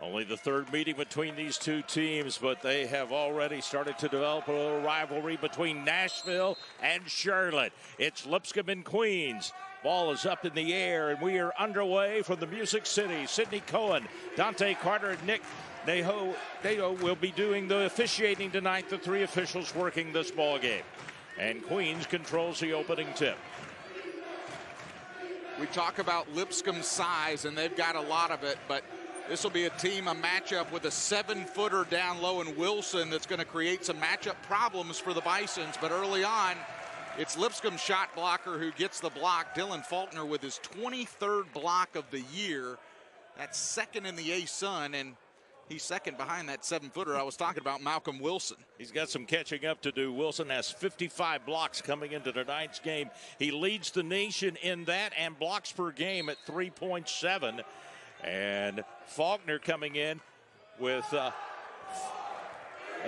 Only the third meeting between these two teams, but they have already started to develop a little rivalry between Nashville and Charlotte. It's Lipscomb and Queens. Ball is up in the air, and we are underway from the Music City. Sidney Cohen, Dante Carter, and Nick Naho will be doing the officiating tonight, the three officials working this ball game. And Queens controls the opening tip. We talk about Lipscomb's size, and they've got a lot of it, but this will be a matchup with a 7-footer down low in Wilson that's going to create some matchup problems for the Bisons. But early on, it's Lipscomb's shot blocker who gets the block. Dylan Faulkner with his 23rd block of the year. That's second in the A-Sun, and he's second behind that 7-footer I was talking about, Malcolm Wilson. He's got some catching up to do. Wilson has 55 blocks coming into tonight's game. He leads the nation in that and blocks per game at 3.7. And Faulkner coming in with a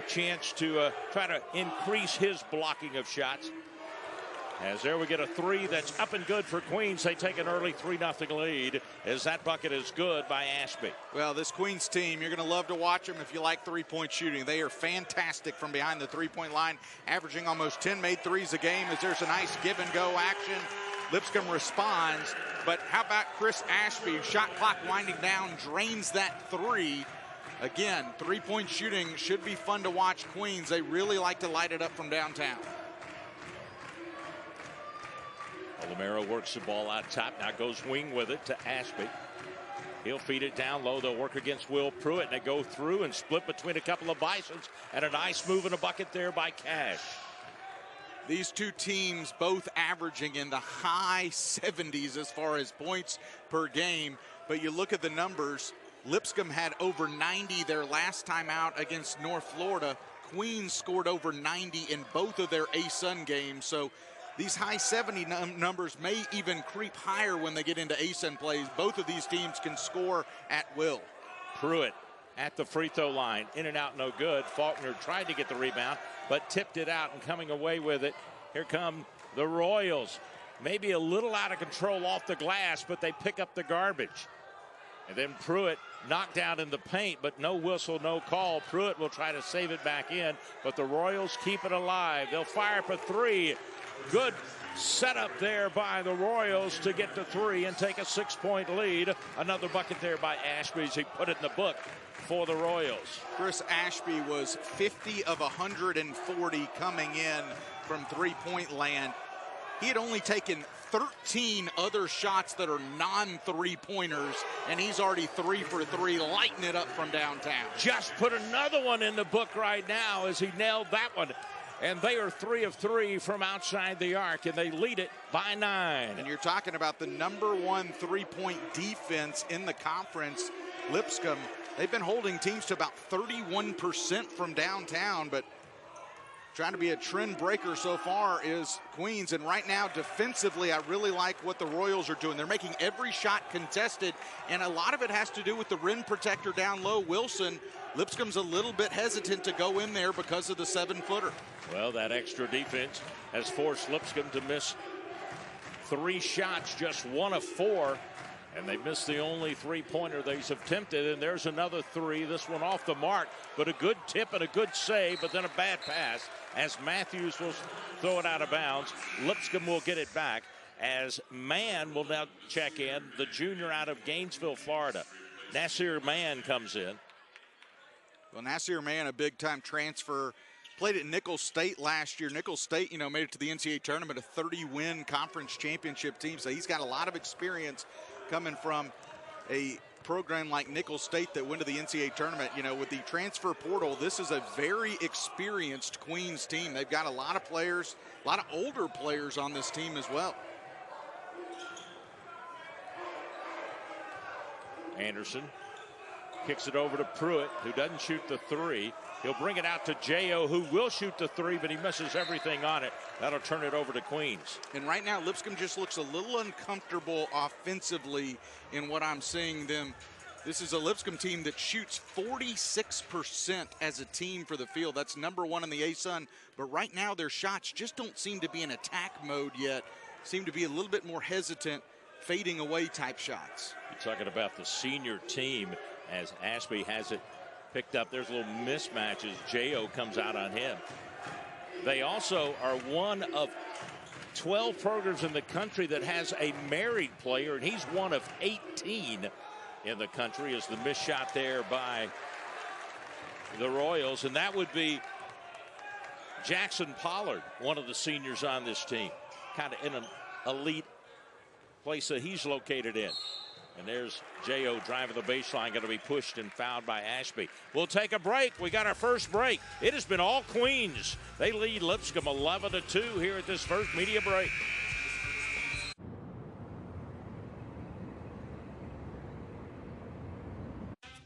chance to try to increase his blocking of shots. As there we get a three that's up and good for Queens. They take an early 3-0 lead as that bucket is good by Ashby. Well, this Queens team, you're going to love to watch them if you like three-point shooting. They are fantastic from behind the three-point line, averaging almost 10 made threes a game as there's a nice give-and-go action. Lipscomb responds, but how about Chris Ashby? Shot clock winding down, drains that three. Again, three-point shooting should be fun to watch Queens. They really like to light it up from downtown. Olomero works the ball out top, now goes wing with it to Ashby. He'll feed it down low. They'll work against Will Pruitt, and they go through and split between a couple of Bisons, and a nice move in a bucket there by Cash. These two teams both averaging in the high 70s as far as points per game. But you look at the numbers, Lipscomb had over 90 their last time out against North Florida. Queens scored over 90 in both of their A-Sun games. So these high 70 numbers may even creep higher when they get into A-Sun plays. Both of these teams can score at will. Pruitt at the free throw line, in and out, no good. Faulkner tried to get the rebound, but tipped it out and coming away with it. Here come the Royals. Maybe a little out of control off the glass, but they pick up the garbage. And then Pruitt knocked out in the paint, but no whistle, no call. Pruitt will try to save it back in, but the Royals keep it alive. They'll fire for three. Good setup there by the Royals to get to three and take a 6-point lead. Another bucket there by Ashby as he put it in the book for the Royals. Chris Ashby was 50 of 140 coming in from three-point land. He had only taken 13 other shots that are non-three-pointers, and he's already 3 for 3, lighting it up from downtown. Just put another one in the book right now as he nailed that one. And they are 3 of 3 from outside the arc, and they lead it by 9. And you're talking about the #1 three-point defense in the conference. Lipscomb, they've been holding teams to about 31% from downtown, but trying to be a trend breaker so far is Queens. And right now, defensively, I really like what the Royals are doing. They're making every shot contested, and a lot of it has to do with the rim protector down low, Wilson. Lipscomb's a little bit hesitant to go in there because of the 7-footer. Well, that extra defense has forced Lipscomb to miss 3 shots, just 1 of 4. And they missed the only three-pointer they've attempted, and there's another 3. This one off the mark, but a good tip and a good save, but then a bad pass as Mathews will throw it out of bounds. Lipscomb will get it back as Mann will now check in, the junior out of Gainesville, Florida. Nasir Mann comes in. Well, Nasir Mann, a big-time transfer, played at Nicholls State last year. Nicholls State, made it to the NCAA tournament, a 30-win conference championship team, so he's got a lot of experience coming from a program like Nicholls State that went to the NCAA tournament. With the transfer portal, this is a very experienced Queens team. They've got a lot of players, a lot of older players on this team as well. Anderson kicks it over to Pruitt, who doesn't shoot the 3. He'll bring it out to J.O., who will shoot the 3, but he misses everything on it. That'll turn it over to Queens. And right now, Lipscomb just looks a little uncomfortable offensively in what I'm seeing them. This is a Lipscomb team that shoots 46% as a team for the field. That's #1 in the A-Sun. But right now, their shots just don't seem to be in attack mode yet. Seem to be a little bit more hesitant, fading away type shots. You're talking about the senior team as Ashby has it picked up. There's a little mismatch as J.O. comes out on him. They also are one of 12 programs in the country that has a married player, and he's one of 18 in the country. As the missed shot there by the Royals, and that would be Jackson Pollard, one of the seniors on this team, kind of in an elite place that he's located in. And there's J.O. driving the baseline, going to be pushed and fouled by Ashby. We'll take a break. We got our first break. It has been all Queens. They lead Lipscomb 11-2 here at this first media break.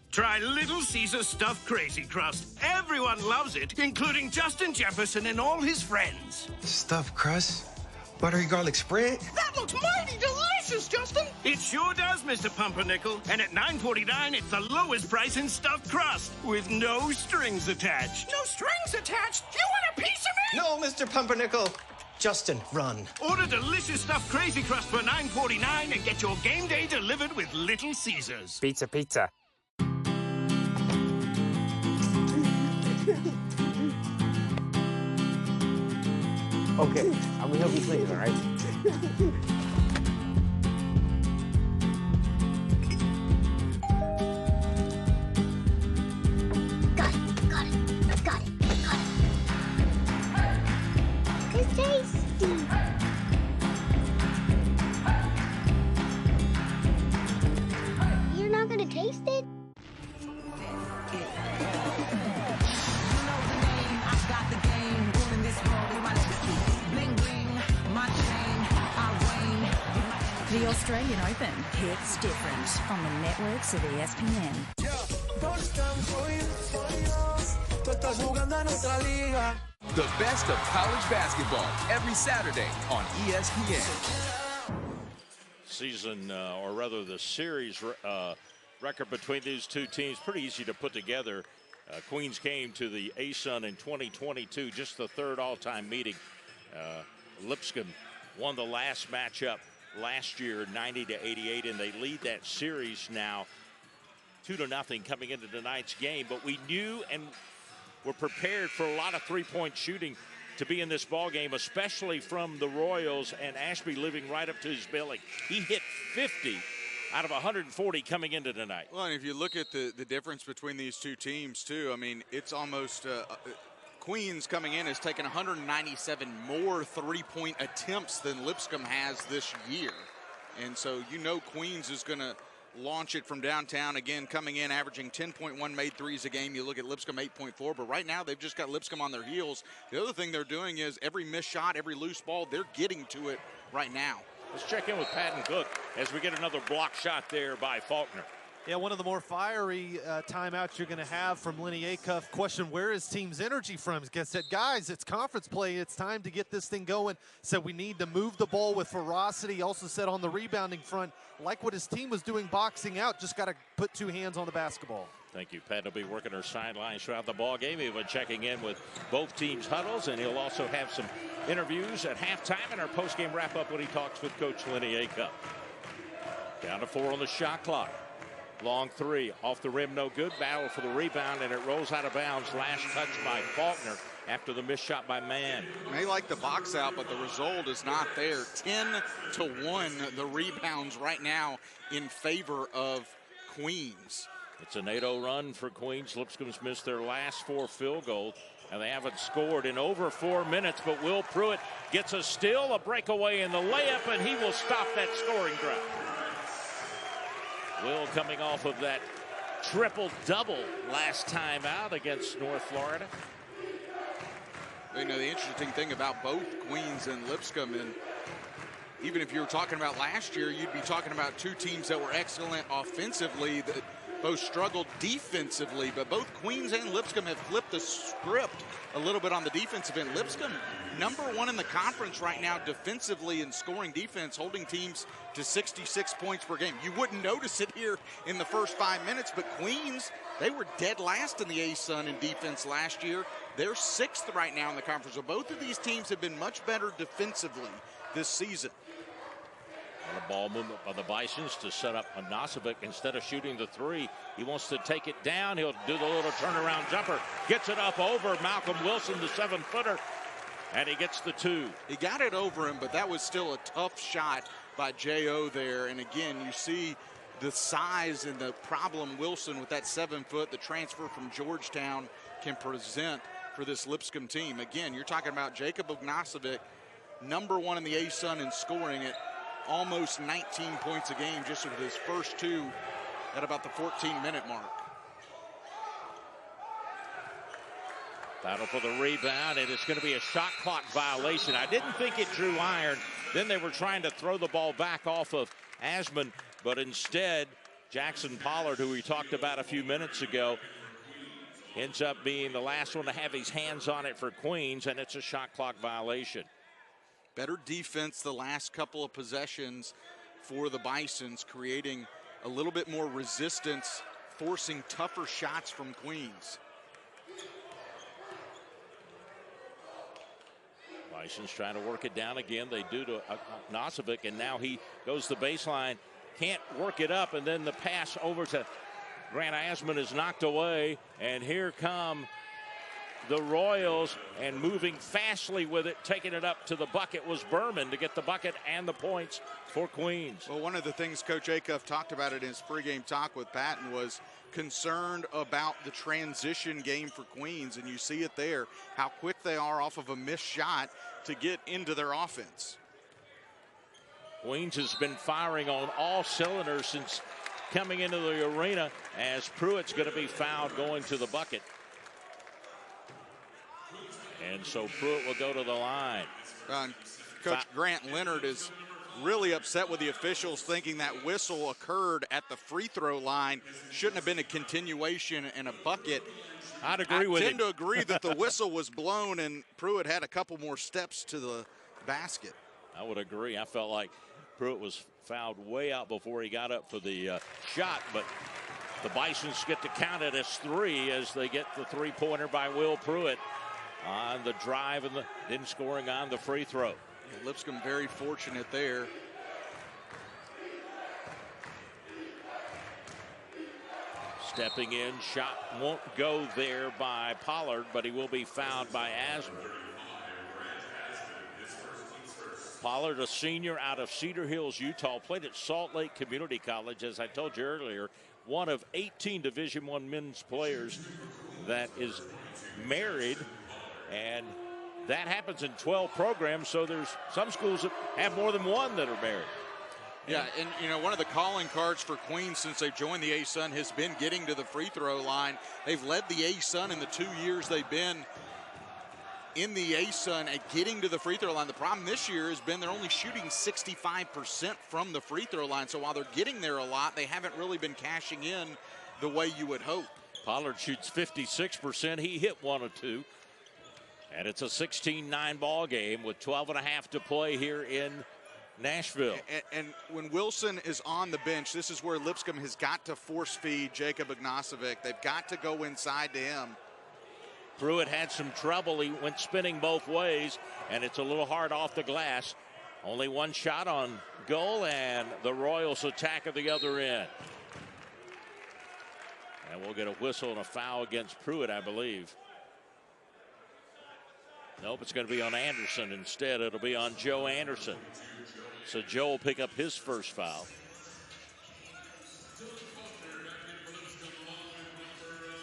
Try Little Caesars Stuffed Crazy Crust. Everyone loves it, including Justin Jefferson and all his friends. Stuffed crust? Buttery garlic spread? That looks mighty delicious, Justin. It sure does, Mr. Pumpernickel. And at $9.49, it's the lowest price in stuffed crust with no strings attached. No strings attached? You want a piece of me? No, Mr. Pumpernickel. Justin, run. Order delicious stuffed Crazy Crust for $9.49 and get your game day delivered with Little Caesars. Pizza, pizza. Okay, I'm gonna help you clean it, all right? Got it. It's tasty. You're not gonna taste it? The Australian Open hits different on the networks of ESPN. The best of college basketball every Saturday on ESPN. Season, or rather the series record between these two teams, pretty easy to put together. Queens came to the ASUN in 2022, just the third all-time meeting. Lipscomb won the last matchup last year, 90-88, and they lead that series now 2-0 coming into tonight's game. But we knew and were prepared for a lot of three-point shooting to be in this ball game, especially from the Royals, and Ashby living right up to his billing. He hit 50 out of 140 coming into tonight. Well, and if you look at the difference between these two teams, too, I mean, it's almost Queens coming in has taken 197 more three-point attempts than Lipscomb has this year. And so you know Queens is going to launch it from downtown. Again, coming in, averaging 10.1 made threes a game. You look at Lipscomb, 8.4. But right now, they've just got Lipscomb on their heels. The other thing they're doing is every missed shot, every loose ball, they're getting to it right now. Let's check in with Patton Cook as we get another block shot there by Faulkner. Yeah, one of the more fiery timeouts you're going to have from Lenny Acuff. Question, where is team's energy from? He said, guys, it's conference play. It's time to get this thing going. Said we need to move the ball with ferocity. He also said on the rebounding front, like what his team was doing boxing out, just got to put two hands on the basketball. Thank you. Pat will be working her sidelines throughout the ball game. He'll be checking in with both teams' huddles, and he'll also have some interviews at halftime and our postgame wrap-up when he talks with Coach Lenny Acuff. Down to 4 on the shot clock. Long three, off the rim, no good. Battle for the rebound, and it rolls out of bounds. Last touch by Faulkner after the missed shot by Mann. They like the box out, but the result is not there. 10-1, the rebounds right now in favor of Queens. It's an 8-0 run for Queens. Lipscomb's missed their last 4 field goals, and they haven't scored in over 4 minutes. But Will Pruitt gets a steal, a breakaway in the layup, and he will stop that scoring drought. Will coming off of that triple-double last time out against North Florida. You know, the interesting thing about both Queens and Lipscomb, and even if you were talking about last year, you'd be talking about two teams that were excellent offensively that both struggled defensively, but both Queens and Lipscomb have flipped the script a little bit on the defensive end. Lipscomb, #1 in the conference right now defensively and scoring defense, holding teams to 66 points per game. You wouldn't notice it here in the first 5 minutes, but Queens, they were dead last in the ASUN in defense last year. They're 6th right now in the conference. So both of these teams have been much better defensively this season. And a ball movement by the Bisons to set up Anasovic. Instead of shooting the three, he wants to take it down. He'll do the little turnaround jumper. Gets it up over Malcolm Wilson, the 7-footer. And he gets the two. He got it over him, but that was still a tough shot by J.O. there. And again, you see the size and the problem Wilson with that 7-foot, the transfer from Georgetown can present for this Lipscomb team. Again, you're talking about Jacob Ognasovic, #1 in the A-Sun in scoring at almost 19 points a game just with his first two at about the 14-minute mark. Battle for the rebound, and it's going to be a shot clock violation. I didn't think it drew iron. Then they were trying to throw the ball back off of Asman, but instead, Jackson Pollard, who we talked about a few minutes ago, ends up being the last one to have his hands on it for Queens, and it's a shot clock violation. Better defense the last couple of possessions for the Bisons, creating a little bit more resistance, forcing tougher shots from Queens. Bison's trying to work it down again. They do to Nosovic, and now he goes to the baseline. Can't work it up, and then the pass over to Grant Asman is knocked away. And here come the Royals, and moving fastly with it, taking it up to the bucket was Berman to get the bucket and the points for Queens. Well, one of the things Coach Acuff talked about in his pregame talk with Patton was concerned about the transition game for Queens, and you see it there, how quick they are off of a missed shot to get into their offense. Queens has been firing on all cylinders since coming into the arena, as Pruitt's going to be fouled going to the bucket. And so Pruitt will go to the line. Coach Grant Leonard is really upset with the officials, thinking that whistle occurred at the free throw line. Shouldn't have been a continuation and a bucket. I'd agree with him. I tend to agree that the whistle was blown and Pruitt had a couple more steps to the basket. I would agree. I felt like Pruitt was fouled way out before he got up for the shot, but the Bisons get to count it as 3 as they get the three-pointer by Will Pruitt on the drive and then scoring on the free throw. Yeah, Lipscomb very fortunate there. Stepping in, shot won't go there by Pollard, but he will be fouled by Asman. Pollard, a senior out of Cedar Hills, Utah, played at Salt Lake Community College, as I told you earlier, one of 18 Division I men's players that is married, and that happens in 12 programs, so there's some schools that have more than one that are married. Yeah, and you know, one of the calling cards for Queens since they've joined the A-Sun has been getting to the free throw line. They've led the A-Sun in the 2 years they've been in the A-Sun at getting to the free throw line. The problem this year has been they're only shooting 65% from the free throw line. So while they're getting there a lot, they haven't really been cashing in the way you would hope. Pollard shoots 56%. He hit 1 of 2. And it's a 16-9 ball game with 12.5 to play here in Nashville. And when Wilson is on the bench, this is where Lipscomb has got to force feed Jacob Ognasovic. They've got to go inside to him. Pruitt had some trouble. He went spinning both ways, and it's a little hard off the glass. Only one shot on goal, and the Royals attack at the other end. And we'll get a whistle and a foul against Pruitt, I believe. Nope, it's going to be on Anderson instead. It'll be on Joe Anderson. So Joe will pick up his first foul.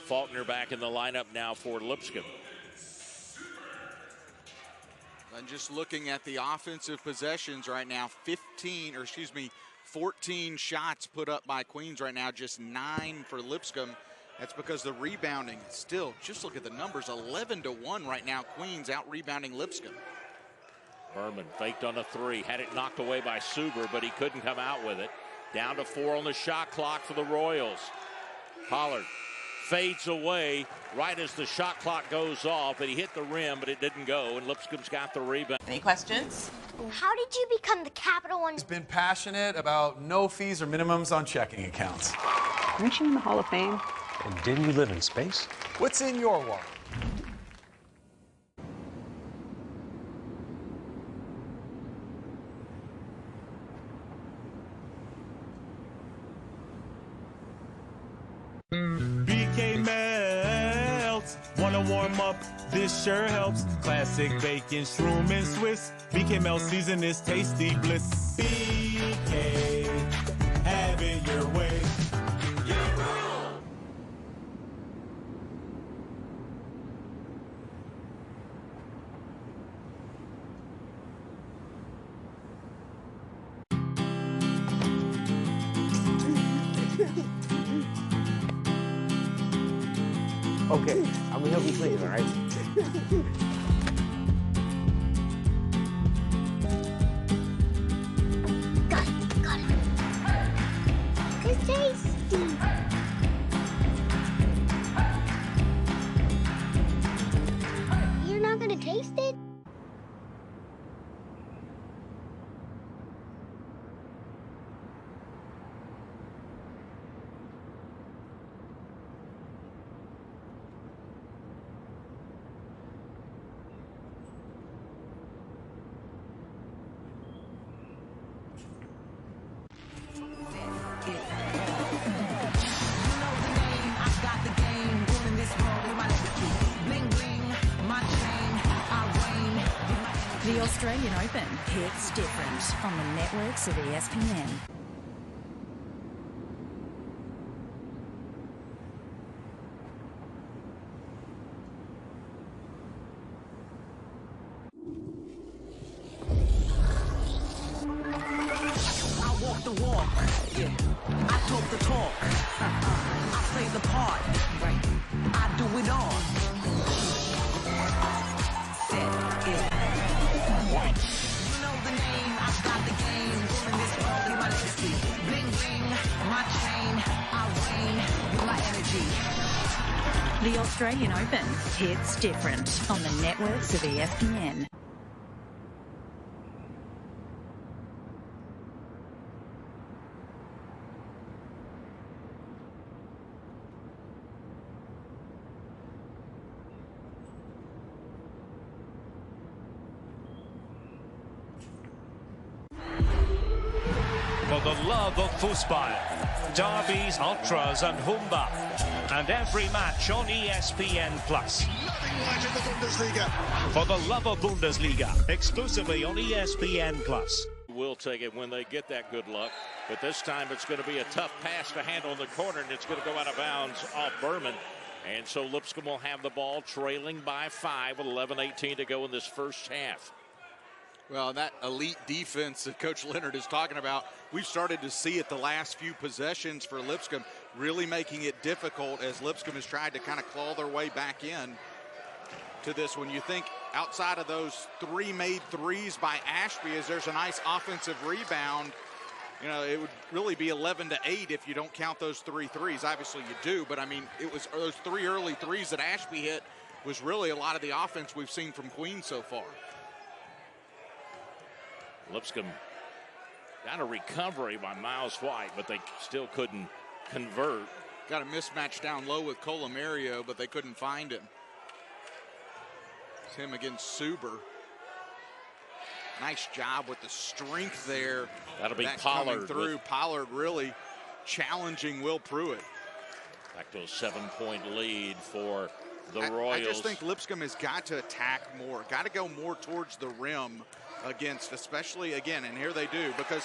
Faulkner back in the lineup now for Lipscomb. And just looking at the offensive possessions right now, 14 shots put up by Queens right now, just 9 for Lipscomb. That's because the rebounding still, just look at the numbers, 11-1 right now. Queens out rebounding Lipscomb. Berman faked on a 3, had it knocked away by Suber, but he couldn't come out with it. Down to 4 on the shot clock for the Royals. Pollard fades away right as the shot clock goes off, and he hit the rim, but it didn't go, and Lipscomb's got the rebound. Any questions? How did you become the Capital One? He's been passionate about no fees or minimums on checking accounts. Aren't you in the Hall of Fame? And didn't you live in space? What's in your wallet? wanna warm up? This sure helps. Classic bacon, shroom, and Swiss. BKML season is tasty bliss. BK, have it your way. Okay, I'm gonna help you clean it, all right? Got it. It's tasty. You're not gonna taste it? The Australian Open hits different on the networks of ESPN. I walk the walk, yeah. I talk the talk. I play the part, right? I do it all. Set it. White. You know the name, I got the game. In this world, you my legacy. Bling bling, my chain. I reign with my energy. The Australian Open hits different on the networks of ESPN. For the love of football, derbies, ultras and Humba. And every match on ESPN+. Nothing like in the Bundesliga. For the love of Bundesliga, exclusively on ESPN+. Will take it when they get that good luck. But this time it's going to be a tough pass to handle in the corner, and it's going to go out of bounds off Berman. And so Lipscomb will have the ball trailing by 5 with 11:18 to go in this first half. Well, that elite defense that Coach Leonard is talking about, we've started to see it the last few possessions for Lipscomb, really making it difficult as Lipscomb has tried to kind of claw their way back in to this. When you think outside of those 3 made threes by Ashby, as there's a nice offensive rebound, you know, it would really be 11-8 if you don't count those 3 threes. Obviously you do, but I mean, it was those 3 early threes that Ashby hit was really a lot of the offense we've seen from Queens so far. Lipscomb got a recovery by Miles White, but they still couldn't convert. Got a mismatch down low with Colomario, but they couldn't find him. It's him against Suber. Nice job with the strength there. That'll be that Pollard. Coming through. Pollard really challenging Will Pruitt. Back to a 7-point lead for the Royals. I just think Lipscomb has got to attack more. Got to go more towards the rim against, especially again, and here they do, because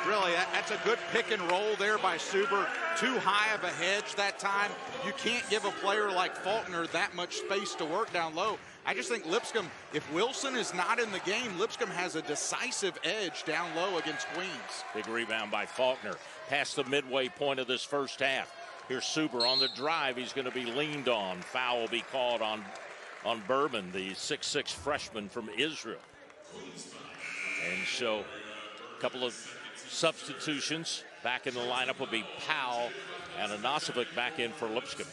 really that's a good pick and roll there by Suber. Too high of a hedge that time. You can't give a player like Faulkner that much space to work down low. I just think Lipscomb, if Wilson is not in the game, Lipscomb has a decisive edge down low against Queens. Big rebound by Faulkner. Past the midway point of this first half. Here's Suber on the drive. He's going to be leaned on. Foul will be called on Berman, the 6'6" freshman from Israel. And so a couple of substitutions. Back in the lineup will be Powell and Anasovic back in for Lipscomb.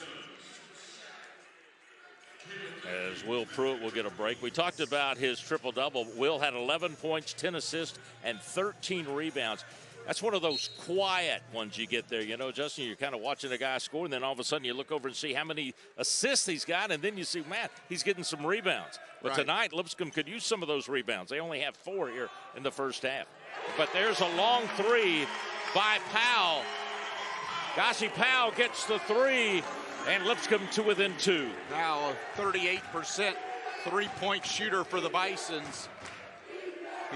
As Will Pruitt will get a break. We talked about his triple-double. Will had 11 points, 10 assists, and 13 rebounds. That's one of those quiet ones you get there. You know, Justin, you're kind of watching a guy score, and then all of a sudden you look over and see how many assists he's got, and then you see, man, he's getting some rebounds. But tonight, Lipscomb could use some of those rebounds. They only have 4 here in the first half. But there's a long 3 by Powell. Gossie Powell gets the 3, And Lipscomb to within 2. Now a 38% three-point shooter for the Bisons.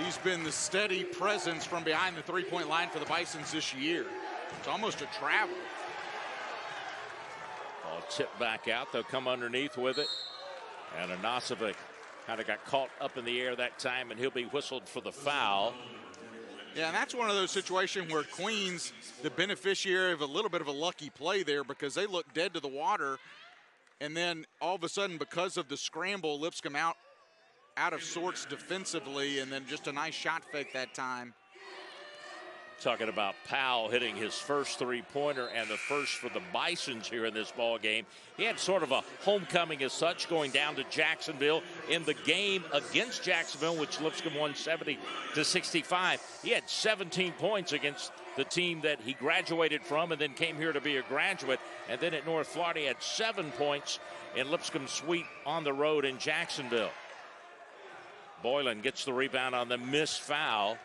He's been the steady presence from behind the three-point line for the Bisons this year. It's almost a travel. Ball tipped back out. They'll come underneath with it. And Anasovic kind of got caught up in the air that time, and he'll be whistled for the foul. Yeah, and that's one of those situations where Queens, the beneficiary of a little bit of a lucky play there, because they look dead to the water, and then all of a sudden, because of the scramble, Lipscomb out of sorts defensively, and then just a nice shot fake that time. Talking about Powell hitting his first three-pointer and the first for the Bisons here in this ball game. He had sort of a homecoming as such, going down to Jacksonville in the game against Jacksonville, which Lipscomb won 70-65. He had 17 points against the team that he graduated from and then came here to be a graduate. And then at North Florida, he had 7 points in Lipscomb's sweep on the road in Jacksonville. Boylan gets the rebound on the missed foul.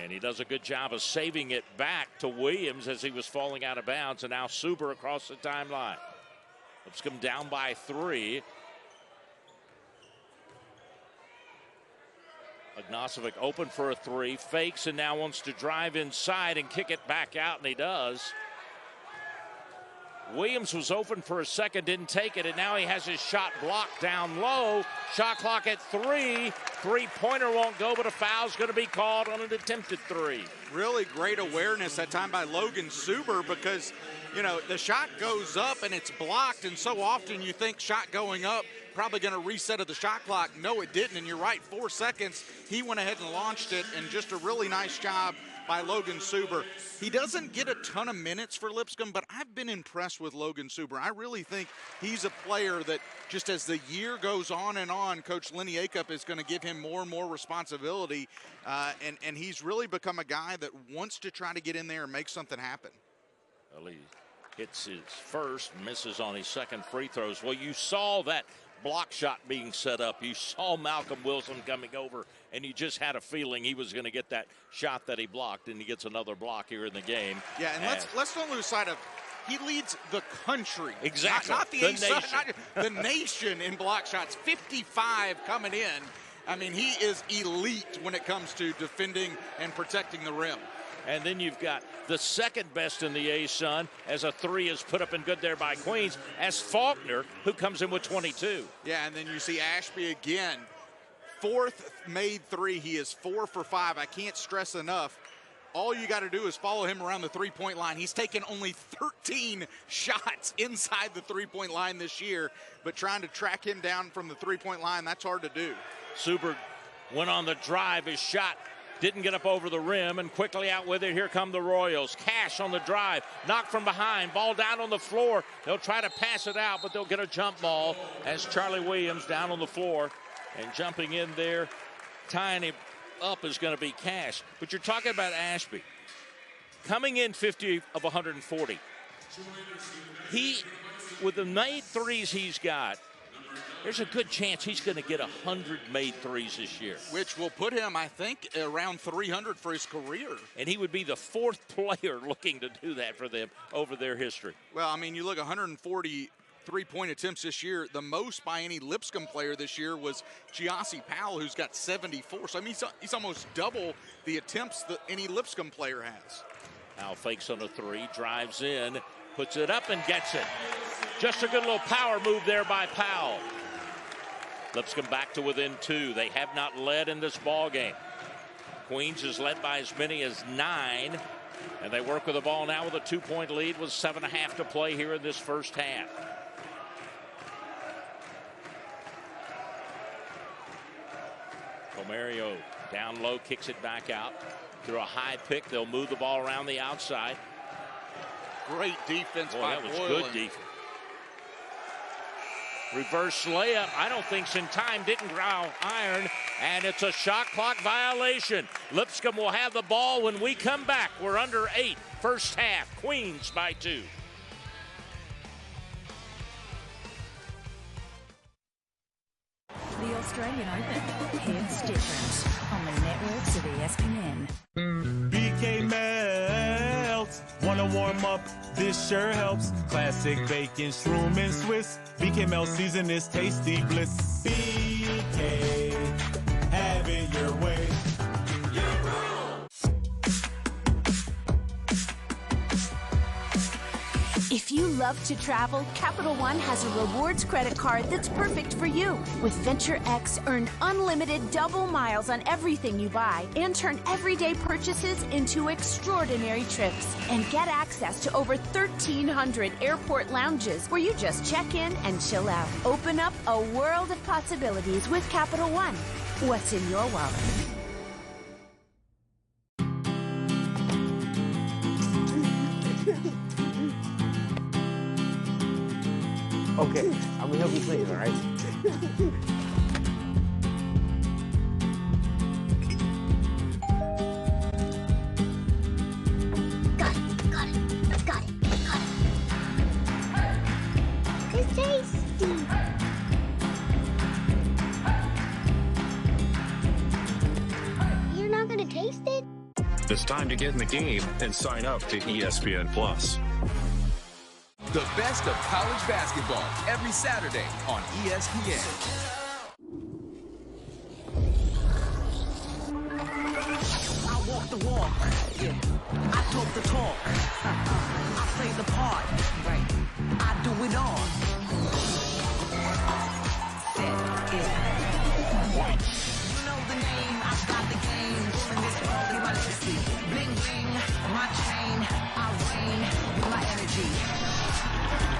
And he does a good job of saving it back to Williams as he was falling out of bounds. And now Suber across the timeline. Lipscomb down by 3. Agnosovic open for a 3. Fakes and now wants to drive inside and kick it back out, and he does. Williams was open for a second, didn't take it, and now he has his shot blocked down low. Shot clock at 3. Three-pointer won't go, but a foul's going to be called on an attempted 3. Really great awareness that time by Logan Suber, because, you know, the shot goes up and it's blocked, and so often you think shot going up, probably going to reset at the shot clock. No, it didn't, and you're right, 4 seconds. He went ahead and launched it, and just a really nice job by Logan Suber. He doesn't get a ton of minutes for Lipscomb, but I've been impressed with Logan Suber. I really think he's a player that just as the year goes on and on, Coach Lenny Acup is going to give him more and more responsibility, and he's really become a guy that wants to try to get in there and make something happen. Well, he hits his first, misses on his second free throws. Well, you saw that block shot being set up. You saw Malcolm Wilson coming over, and you just had a feeling he was going to get that shot that he blocked, and he gets another block here in the game. Yeah, and let's don't lose sight of, he leads the country. Exactly. Not the nation. The nation in block shots. 55 coming in. I mean, he is elite when it comes to defending and protecting the rim. And then you've got the second best in the A-Sun as a 3 is put up and good there by Queens, as Faulkner, who comes in with 22. Yeah, and then you see Ashby again. 4th made 3. He is 4 for 5. I can't stress enough. All you got to do is follow him around the three-point line. He's taken only 13 shots inside the three-point line this year, but trying to track him down from the three-point line, that's hard to do. Suber went on the drive. His shot didn't get up over the rim, and quickly out with it. Here come the Royals. Cash on the drive, knocked from behind, ball down on the floor. They'll try to pass it out, but they'll get a jump ball as Charlie Williams down on the floor. And jumping in there, tying him up is going to be Cash. But you're talking about Ashby. Coming in 50 of 140. He, with the made 3s he's got, there's a good chance he's going to get 100 made 3s this year. Which will put him, I think, around 300 for his career. And he would be the 4th player looking to do that for them over their history. Well, I mean, you look 140 three-point attempts this year. The most by any Lipscomb player this year was Giassi Powell, who's got 74. So, I mean, he's almost double the attempts that any Lipscomb player has. Powell fakes on a 3, drives in, puts it up and gets it. Just a good little power move there by Powell. Lipscomb back to within 2. They have not led in this ball game. Queens is led by as many as 9, and they work with the ball now with a 2-point lead with 7.5 to play here in this first half. Romario down low, kicks it back out through a high pick. They'll move the ball around the outside. Great defense by Boylan. That was Boylan. good defense. Reverse layup, I don't think's in time, didn't ground iron, and it's a shot clock violation. Lipscomb will have the ball when we come back. We're under 8, first half. Queens by 2. The Australian Open hits different on the networks of ESPN. BK Melts. Wanna warm up? This sure helps. Classic bacon, shroom, and Swiss. BKML season is tasty bliss. BK, have it your way. If you love to travel, Capital One has a rewards credit card that's perfect for you. With Venture X, earn unlimited double miles on everything you buy and turn everyday purchases into extraordinary trips. And get access to over 1,300 airport lounges where you just check in and chill out. Open up a world of possibilities with Capital One. What's in your wallet? Okay, I'm gonna help you clean it, all right? Got it. It's tasty. You're not gonna taste it? It's time to get in the game and sign up to ESPN Plus. The best of college basketball every Saturday on ESPN. I walk the walk, yeah. I talk the talk. I play the part, right? I do it all. Yeah. You know the name, I got the game. In this world, my legacy. Bling bling, my chain. I reign with my energy.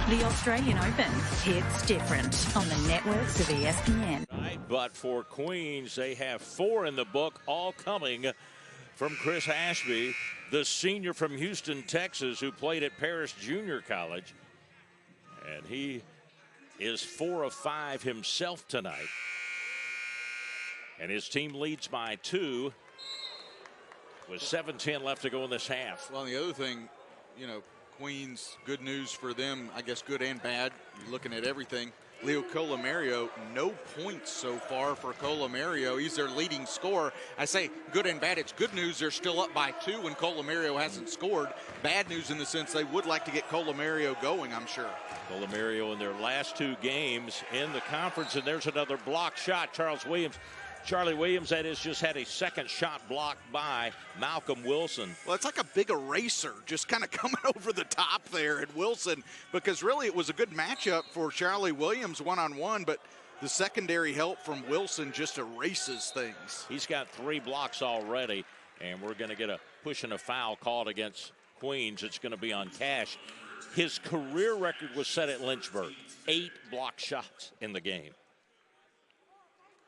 The Australian Open hits different on the networks of ESPN. Right, but for Queens, they have 4 in the book, all coming from Chris Ashby, the senior from Houston, Texas, who played at Paris Junior College. And he is 4 of 5 himself tonight. And his team leads by 2 with 7:10 left to go in this half. Well, the other thing, you know, Queens, good news for them, I guess good and bad. You're looking at everything. Leo Colomario, no points so far for Colomario. He's their leading scorer. I say good and bad. It's good news they're still up by 2 and Colomario hasn't scored. Bad news in the sense they would like to get Colomario going, I'm sure. Colomario in their last 2 games in the conference, and there's another block shot. Charlie Williams, that is, just had a second shot blocked by Malcolm Wilson. Well, it's like a big eraser just kind of coming over the top there at Wilson, because really it was a good matchup for Charlie Williams one-on-one, but the secondary help from Wilson just erases things. He's got 3 blocks already, and we're going to get a push and a foul called against Queens. It's going to be on Cash. His career record was set at Lynchburg, 8 block shots in the game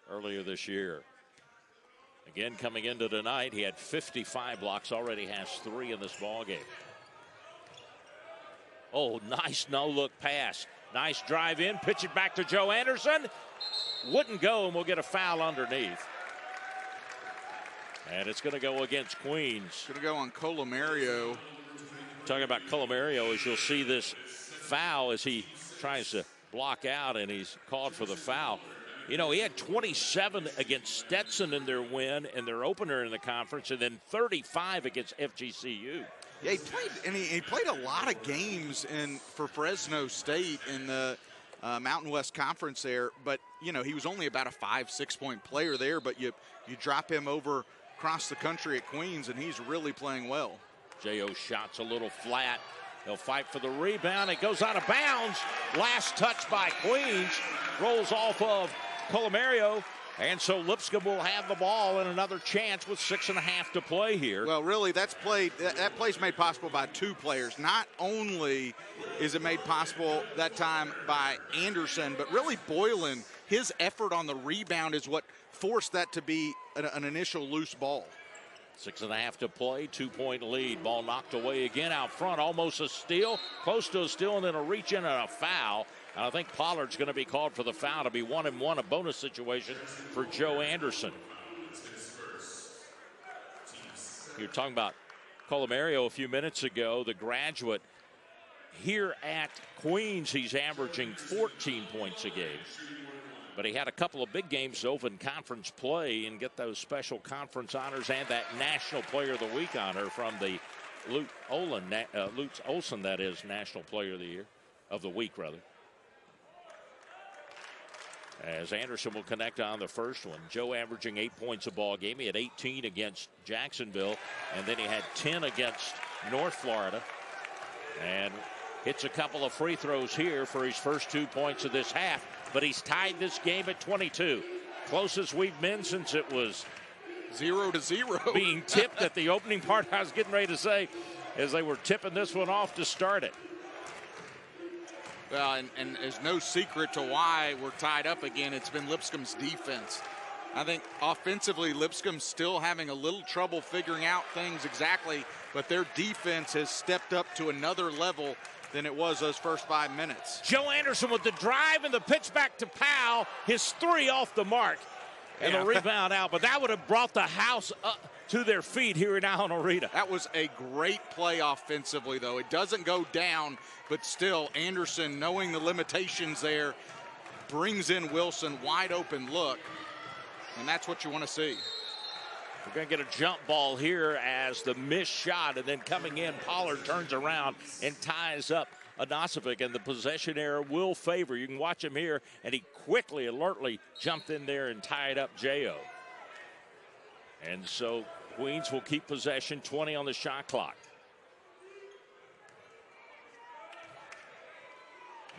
earlier this year. Again, coming into tonight, he had 55 blocks, already has 3 in this ball game. Oh, nice no-look pass. Nice drive in, pitch it back to Joe Anderson. Wouldn't go, and we'll get a foul underneath. And it's going to go against Queens. Going to go on Colomario. Talking about Colomario, as you'll see this foul as he tries to block out, and he's called for the foul. You know, he had 27 against Stetson in their win and their opener in the conference, and then 35 against FGCU. Yeah, he played a lot of games for Fresno State in the Mountain West Conference there. But you know, he was only about a 5-6 point player there. But you drop him over across the country at Queens, and he's really playing well. J.O. shot's a little flat. They'll fight for the rebound. It goes out of bounds. Last touch by Queens. Rolls off of Colomario, and so Lipscomb will have the ball and another chance with 6.5 to play here. Well, really, that play's made possible by 2 players. Not only is it made possible that time by Anderson, but really Boylan, his effort on the rebound is what forced that to be an initial loose ball. 6.5 to play, 2-point lead. Ball knocked away again out front, almost a steal, close to a steal, and then a reach in and a foul. And I think Pollard's going to be called for the foul to be 1-and-1, a bonus situation for Joe Anderson. You were talking about Colomario a few minutes ago, the graduate. Here at Queens, he's averaging 14 points a game. But he had a couple of big games to open conference play and get those special conference honors and that National Player of the Week honor from the Lutz Olsen, that is, National Player of the Week, rather. As Anderson will connect on the first one. Joe averaging 8 points a ball game. He had 18 against Jacksonville, and then he had 10 against North Florida. And hits a couple of free throws here for his first 2 points of this half, but he's tied this game at 22. Closest we've been since it was 0-0. Being tipped at the opening part, I was getting ready to say, as they were tipping this one off to start it. Well, and there's no secret to why we're tied up again. It's been Lipscomb's defense. I think offensively, Lipscomb's still having a little trouble figuring out things exactly, but their defense has stepped up to another level than it was those first 5 minutes. Joe Anderson with the drive and the pitch back to Powell. His three off the mark. And a rebound out, but that would have brought the house up to their feet here in Allen Arena. That was a great play offensively, though. It doesn't go down, but still, Anderson, knowing the limitations there, brings in Wilson, wide open look, and that's what you want to see. We're going to get a jump ball here as the missed shot, and then coming in, Pollard turns around and ties up Anasovic, and the possession error will favor. You can watch him here, and he quickly, alertly jumped in there and tied up J.O. And so Queens will keep possession, 20 on the shot clock.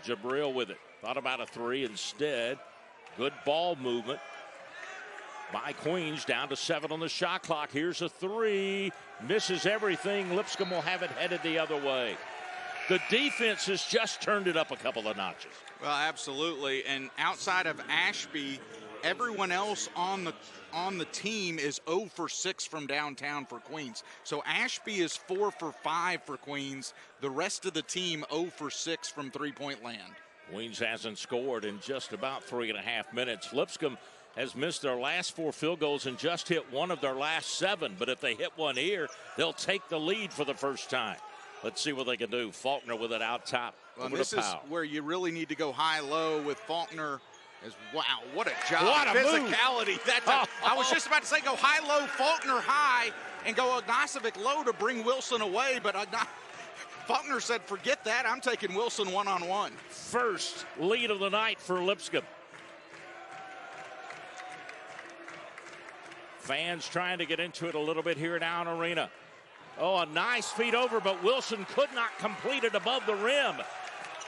Jabril with it. Thought about a three instead. Good ball movement by Queens, down to 7 on the shot clock. Here's a three. Misses everything. Lipscomb will have it headed the other way. The defense has just turned it up a couple of notches. Well, absolutely. And outside of Ashby, everyone else on the team is 0 for 6 from downtown for Queens. So Ashby is 4 for 5 for Queens. The rest of the team 0 for 6 from three-point land. Queens hasn't scored in just about 3.5 minutes. Lipscomb has missed their last 4 field goals and just hit one of their last 7. But if they hit one here, they'll take the lead for the first time. Let's see what they can do. Faulkner with it out top. Well, this is where you really need to go high-low with Faulkner. Wow, what a job. What a physicality. I was just about to say go high-low, Faulkner high, and go Ognasovic low to bring Wilson away, but Faulkner said, forget that. I'm taking Wilson one-on-one. First lead of the night for Lipscomb. Fans trying to get into it a little bit here at Allen Arena. Oh, a nice feed over, but Wilson could not complete it above the rim.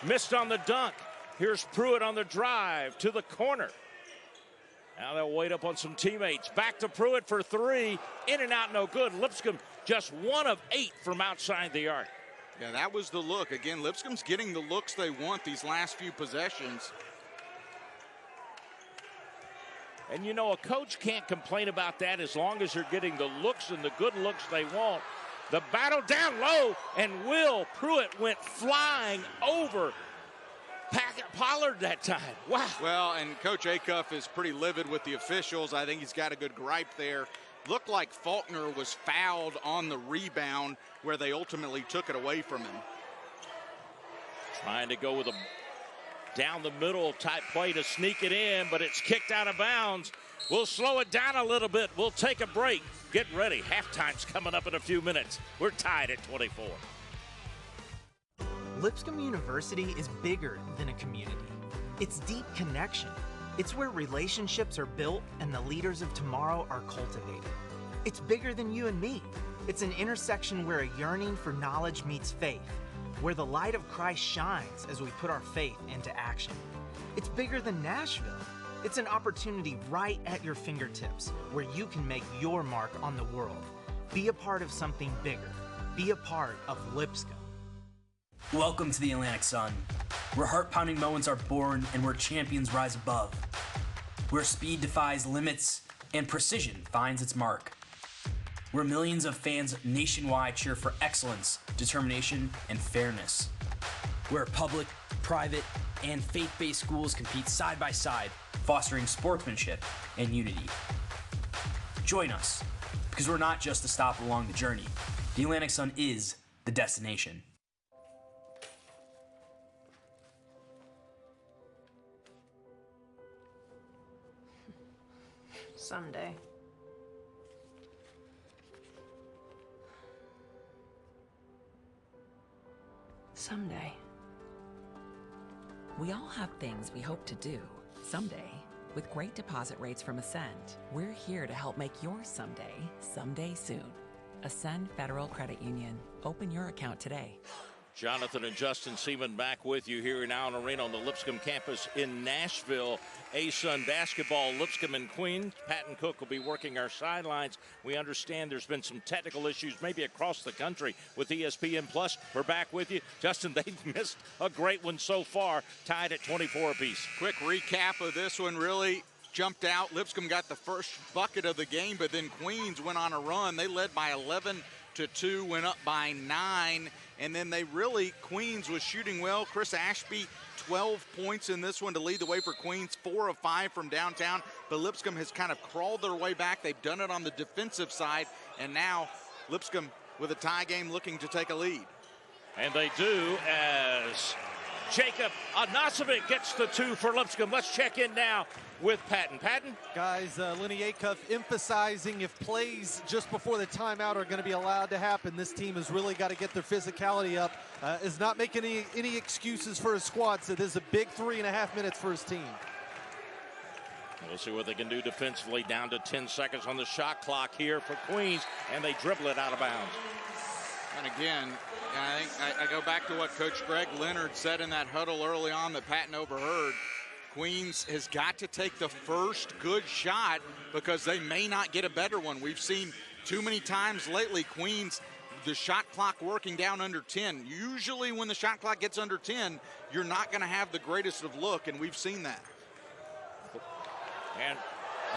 Missed on the dunk. Here's Pruitt on the drive to the corner. Now they'll wait up on some teammates. Back to Pruitt for three. In and out, no good. Lipscomb just 1 of 8 from outside the arc. Yeah, that was the look. Again, Lipscomb's getting the looks they want these last few possessions. And you know, a coach can't complain about that as long as they're getting the looks and the good looks they want. The battle down low, and Will Pruitt went flying over Pollard that time. Wow. Well, and Coach Acuff is pretty livid with the officials. I think he's got a good gripe there. Looked like Faulkner was fouled on the rebound where they ultimately took it away from him. Trying to go with a down the middle type play to sneak it in, but it's kicked out of bounds. We'll slow it down a little bit. We'll take a break. Get ready. Halftime's coming up in a few minutes. We're tied at 24. Lipscomb University is bigger than a community. It's deep connection. It's where relationships are built and the leaders of tomorrow are cultivated. It's bigger than you and me. It's an intersection where a yearning for knowledge meets faith, where the light of Christ shines as we put our faith into action. It's bigger than Nashville. It's an opportunity right at your fingertips where you can make your mark on the world. Be a part of something bigger. Be a part of Lipscomb. Welcome to the Atlantic Sun, where heart-pounding moments are born and where champions rise above, where speed defies limits and precision finds its mark, where millions of fans nationwide cheer for excellence, determination, and fairness, where public, private, and faith-based schools compete side by side, fostering sportsmanship and unity. Join us, because we're not just a stop along the journey. The Atlantic Sun is the destination. Someday. someday. We all have things we hope to do someday. With great deposit rates from Ascend, we're here to help make your someday soon. Ascend Federal Credit Union. Open your account today. Jonathan and Justin Seaman back with you here in Allen Arena on the Lipscomb campus in Nashville. ASUN basketball, Lipscomb and Queens. Patton Cook will be working our sidelines. We understand there's been some technical issues maybe across the country with ESPN Plus. We're back with you. Justin, they've missed a great one so far, tied at 24 apiece. Quick recap of this one. Really jumped out. Lipscomb got the first bucket of the game, but then Queens went on a run. They led by 11-2, went up by 9. And then Queens was shooting well. Chris Ashby, 12 points in this one to lead the way for Queens, 4 of 5 from downtown. But Lipscomb has kind of crawled their way back. They've done it on the defensive side. And now Lipscomb with a tie game looking to take a lead. And they do as Jacob Anasovic gets the 2 for Lipscomb. Let's check in now with Patton. Patton? Guys, Lenny Acuff emphasizing if plays just before the timeout are going to be allowed to happen, this team has really got to get their physicality up. Is not making any excuses for his squad, so this is a big 3.5 minutes for his team. We'll see what they can do defensively. Down to 10 seconds on the shot clock here for Queens, and they dribble it out of bounds. And again, I think I go back to what Coach Greg Leonard said in that huddle early on that Patton overheard. Queens has got to take the first good shot because they may not get a better one. We've seen too many times lately Queens, the shot clock working down under 10. Usually when the shot clock gets under 10, you're not going to have the greatest of look, and we've seen that. And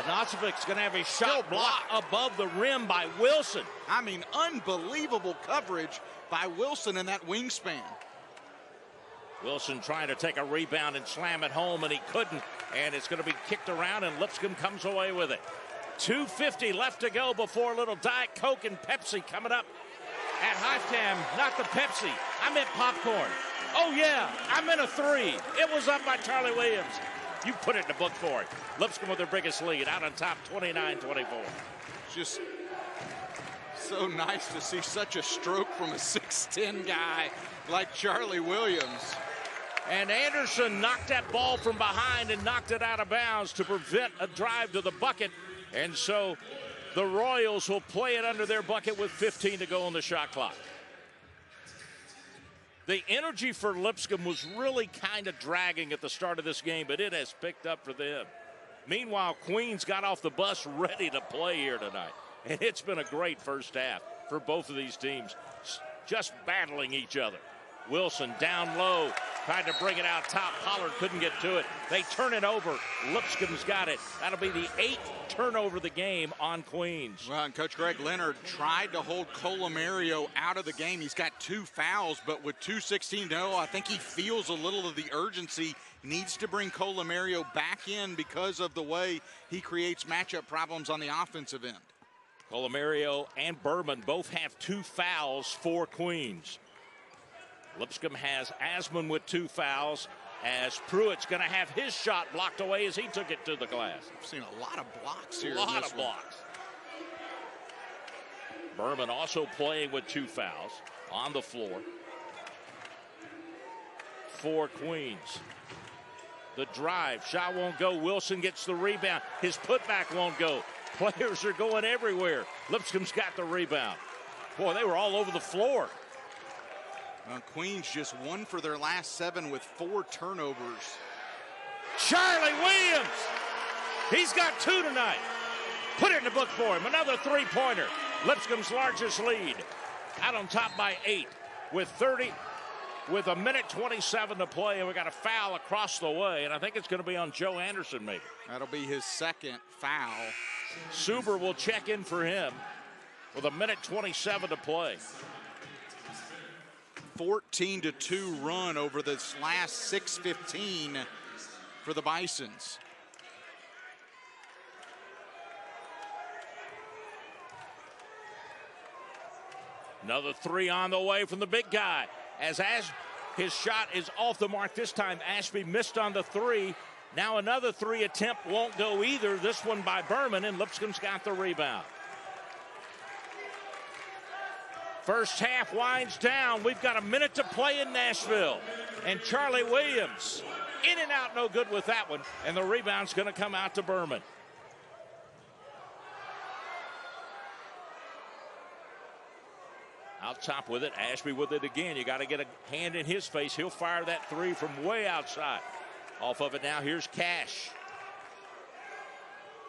Anasovic's going to have a shot blocked above the rim by Wilson. I mean, unbelievable coverage by Wilson in that wingspan. Wilson trying to take a rebound and slam it home, and he couldn't. And it's going to be kicked around, and Lipscomb comes away with it. 2:50 left to go before a little Diet Coke and Pepsi coming up at halftime. Not the Pepsi. I meant popcorn. Oh, yeah, I meant a 3. It was up by Charlie Williams. You put it in the book for it. Lipscomb with their biggest lead, out on top, 29-24. Just so nice to see such a stroke from a 6'10 guy like Charlie Williams. And Anderson knocked that ball from behind and knocked it out of bounds to prevent a drive to the bucket. And so the Royals will play it under their bucket with 15 to go on the shot clock. The energy for Lipscomb was really kind of dragging at the start of this game, but it has picked up for them. Meanwhile, Queens got off the bus ready to play here tonight. And it's been a great first half for both of these teams, just battling each other. Wilson down low, tried to bring it out top. Pollard couldn't get to it. They turn it over. Lipscomb's got it. That'll be the 8th turnover of the game on Queens. Well, and Coach Greg Leonard tried to hold Colomario out of the game. He's got 2 fouls, but with 2:16 to go, I think he feels a little of the urgency. Needs to bring Colomario back in because of the way he creates matchup problems on the offensive end. Colomario and Berman both have 2 fouls for Queens. Lipscomb has Asman with 2 fouls, as Pruitt's going to have his shot blocked away as he took it to the glass. I've seen a lot of blocks here. A lot of blocks. Berman also playing with 2 fouls on the floor for Queens. The drive, shot won't go. Wilson gets the rebound. His putback won't go. Players are going everywhere. Lipscomb's got the rebound. Boy, they were all over the floor. Queens just 1 for their last 7 with 4 turnovers. Charlie Williams, he's got 2 tonight. Put it in the book for him. Another 3-pointer. Lipscomb's largest lead. Out on top by 8 with 1:27 to play, and we got a foul across the way, and I think it's going to be on Joe Anderson maybe. That'll be his 2nd foul. Suber will check in for him with 1:27 to play. 14-2 run over this last 6:15 for the Bisons. Another 3 on the way from the big guy. As his shot is off the mark this time, Ashby missed on the 3. Now another 3 attempt won't go either. This one by Berman, and Lipscomb's got the rebound. First half winds down. We've got a minute to play in Nashville. And Charlie Williams, in and out, no good with that one. And the rebound's going to come out to Berman. Out top with it. Ashby with it again. You got to get a hand in his face. He'll fire that three from way outside. Off of it now. Here's Cash.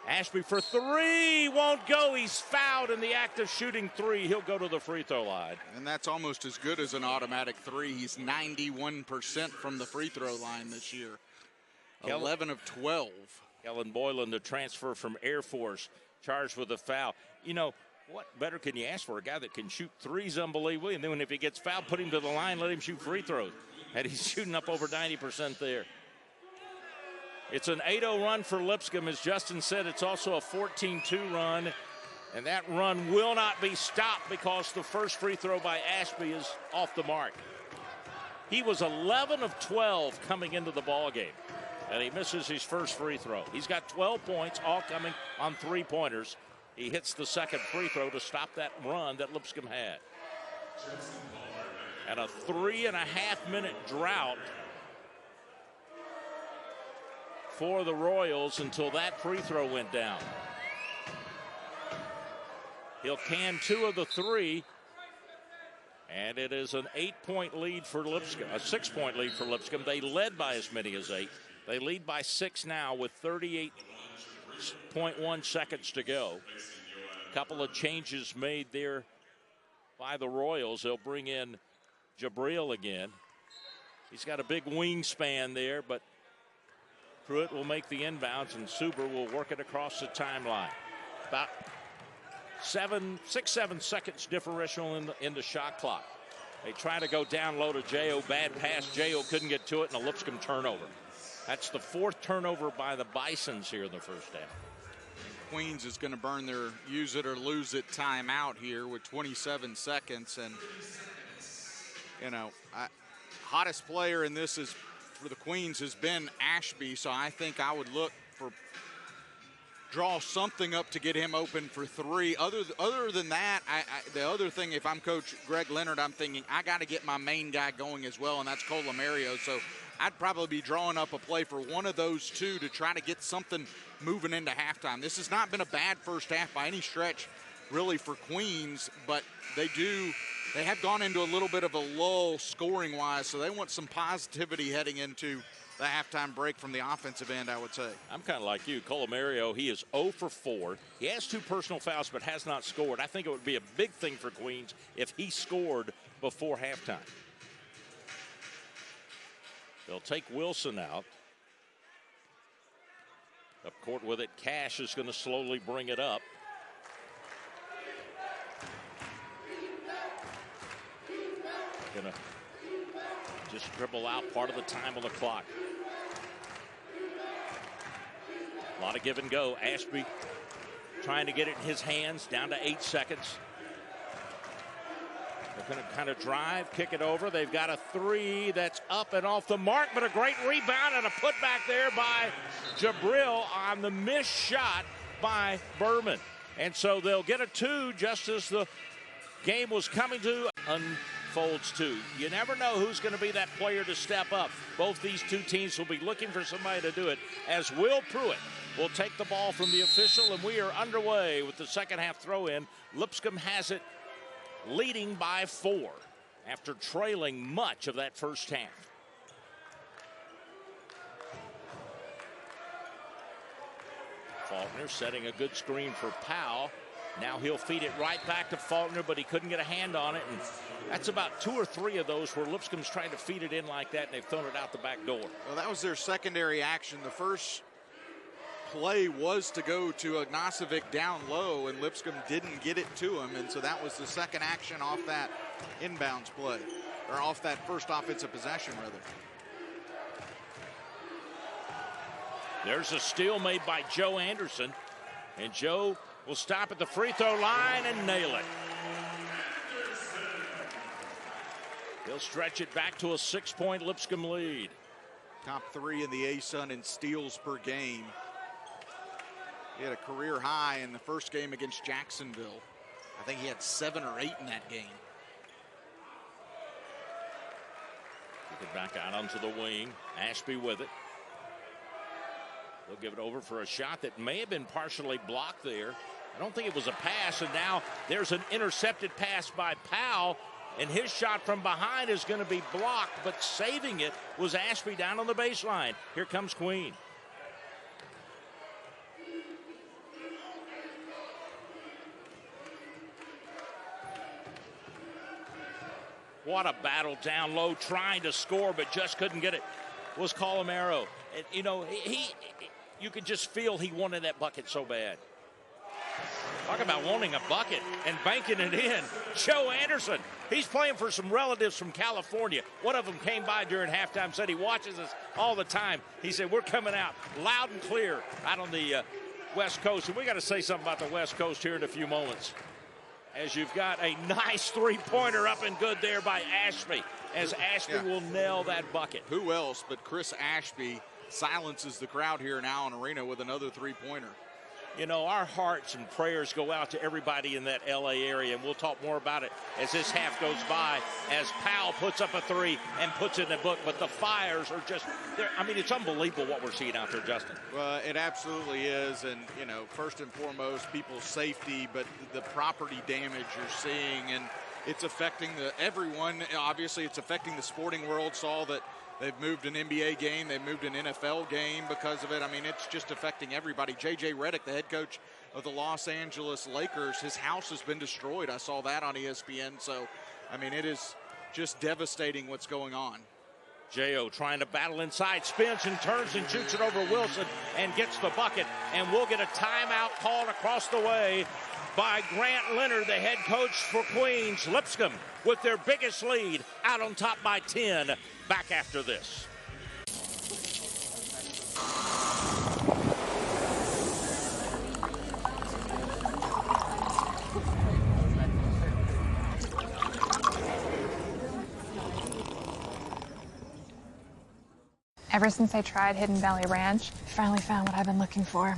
Ashby for three. Won't go. He's fouled in the act of shooting three. He'll go to the free throw line. And that's almost as good as an automatic three. He's 91% from the free throw line this year. 11 of 12. Kellen Boylan, the transfer from Air Force, charged with a foul. You know, what better can you ask for? A guy that can shoot threes unbelievably, and then if he gets fouled, put him to the line, let him shoot free throws. And he's shooting up over 90% there. It's an 8-0 run for Lipscomb. As Justin said, it's also a 14-2 run. And that run will not be stopped because the first free throw by Ashby is off the mark. He was 11 of 12 coming into the ballgame, and he misses his first free throw. He's got 12 points, all coming on three-pointers. He hits the second free throw to stop that run that Lipscomb had. And a 3.5-minute drought for the Royals until that free throw went down. He'll can two of the three, and it is an 8-point lead for Lipscomb, a 6-point lead for Lipscomb. They led by as many as 8. They lead by 6 now with 38.1 seconds to go. A couple of changes made there by the Royals. They'll bring in Jabril again. He's got a big wingspan there, but Pruitt will make the inbounds, and Suber will work it across the timeline. About 6-7 seconds differential in the shot clock. They try to go down low to J.O. Bad pass. J.O. couldn't get to it, and a Lipscomb turnover. That's the 4th turnover by the Bisons here in the first half. Queens is going to burn their use it or lose it timeout here with 27 seconds. And, you know, hottest player in this is for the Queens has been Ashby, so I think I would look for draw something up to get him open for three. Other than that, the other thing, if I'm Coach Greg Leonard, I'm thinking I got to get my main guy going as well, and that's Colomario. So I'd probably be drawing up a play for one of those two to try to get something moving into halftime. This has not been a bad first half by any stretch, really, for Queens, but they have gone into a little bit of a lull scoring-wise, so they want some positivity heading into the halftime break from the offensive end, I would say. I'm kind of like you. Colomario, he is 0 for 4. He has 2 personal fouls but has not scored. I think it would be a big thing for Queens if he scored before halftime. They'll take Wilson out. Up court with it, Cash is going to slowly bring it up. Going to just dribble out part of the time on the clock. A lot of give and go. Ashby trying to get it in his hands, down to 8 seconds. They're going to kind of drive, kick it over. They've got a three that's up and off the mark, but a great rebound and a putback there by Jabril on the missed shot by Berman. And so they'll get a 2 just as the game was coming to unfolds 2. You never know who's going to be that player to step up. Both these two teams will be looking for somebody to do it, as Will Pruitt will take the ball from the official, and we are underway with the second half throw-in. Lipscomb has it leading by 4 after trailing much of that first half. Faulkner setting a good screen for Powell. Now he'll feed it right back to Faulkner, but he couldn't get a hand on it. And that's about 2 or 3 of those where Lipscomb's trying to feed it in like that, and they've thrown it out the back door. Well, that was their secondary action. The first play was to go to Ignacevic down low, and Lipscomb didn't get it to him, and so that was the second action off that inbounds play, or off that first offensive possession, rather. There's a steal made by Joe Anderson, and Joe will stop at the free throw line and nail it. He'll stretch it back to a 6-point Lipscomb lead. Top 3 in the ASUN in steals per game. He had a career high in the first game against Jacksonville. I think he had 7 or 8 in that game. It back out onto the wing. Ashby with it. They'll give it over for a shot that may have been partially blocked there. I don't think it was a pass, and now there's an intercepted pass by Powell, and his shot from behind is going to be blocked, but saving it was Ashby down on the baseline. Here comes Queen. What a battle down low, trying to score, but just couldn't get it, was Calamaro. And, you know, you could just feel he wanted that bucket so bad. Talk about wanting a bucket and banking it in. Joe Anderson, he's playing for some relatives from California. One of them came by during halftime, said he watches us all the time. He said, we're coming out loud and clear out on the West Coast. And we got to say something about the West Coast here in a few moments. As you've got a nice three-pointer up and good there by Ashby, as Ashby will nail that bucket. Who else but Chris Ashby silences the crowd here in Allen Arena with another three-pointer. You know, our hearts and prayers go out to everybody in that L.A. area, and we'll talk more about it as this half goes by, as Powell puts up a three and puts it in the book. But the Fires are just, I mean, it's unbelievable what we're seeing out there, Justin. Well, it absolutely is. And, you know, first and foremost, people's safety, but the property damage you're seeing, and it's affecting everyone. Obviously, it's affecting the sporting world. Saw that they've moved an NBA game. They've moved an NFL game because of it. I mean, it's just affecting everybody. J.J. Redick, the head coach of the Los Angeles Lakers, his house has been destroyed. I saw that on ESPN. So, I mean, it is just devastating what's going on. J.O. trying to battle inside, spins and turns and shoots it over Wilson and gets the bucket. And we'll get a timeout called across the way by Grant Leonard, the head coach for Queens. Lipscomb with their biggest lead, out on top by 10. Back after this. Ever since I tried Hidden Valley Ranch, I finally found what I've been looking for.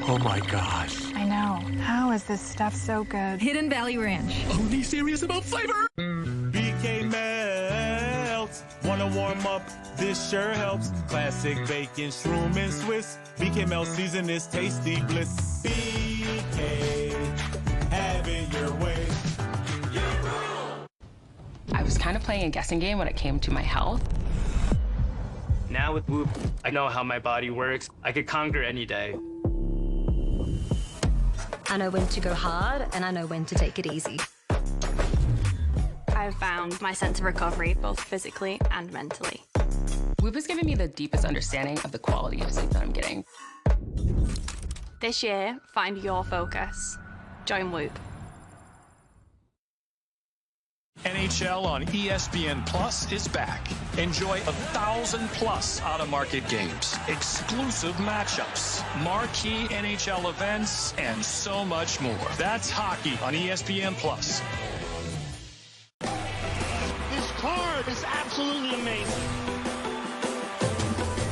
Oh my gosh. I know. How is this stuff so good? Hidden Valley Ranch. Only serious about flavor. BK Melts. Wanna warm up? This sure helps. Classic bacon, shroom, and Swiss. BK Melt season is tasty bliss. BK, have it your way. I was kind of playing a guessing game when it came to my health. Now with Whoop, I know how my body works. I could conquer any day. I know when to go hard, and I know when to take it easy. I've found my sense of recovery, both physically and mentally. Whoop has given me the deepest understanding of the quality of sleep that I'm getting. This year, find your focus. Join Whoop. NHL on ESPN Plus is back. Enjoy 1,000+ out-of-market games, exclusive matchups, marquee NHL events, and so much more. That's hockey on ESPN Plus. This card is absolutely amazing.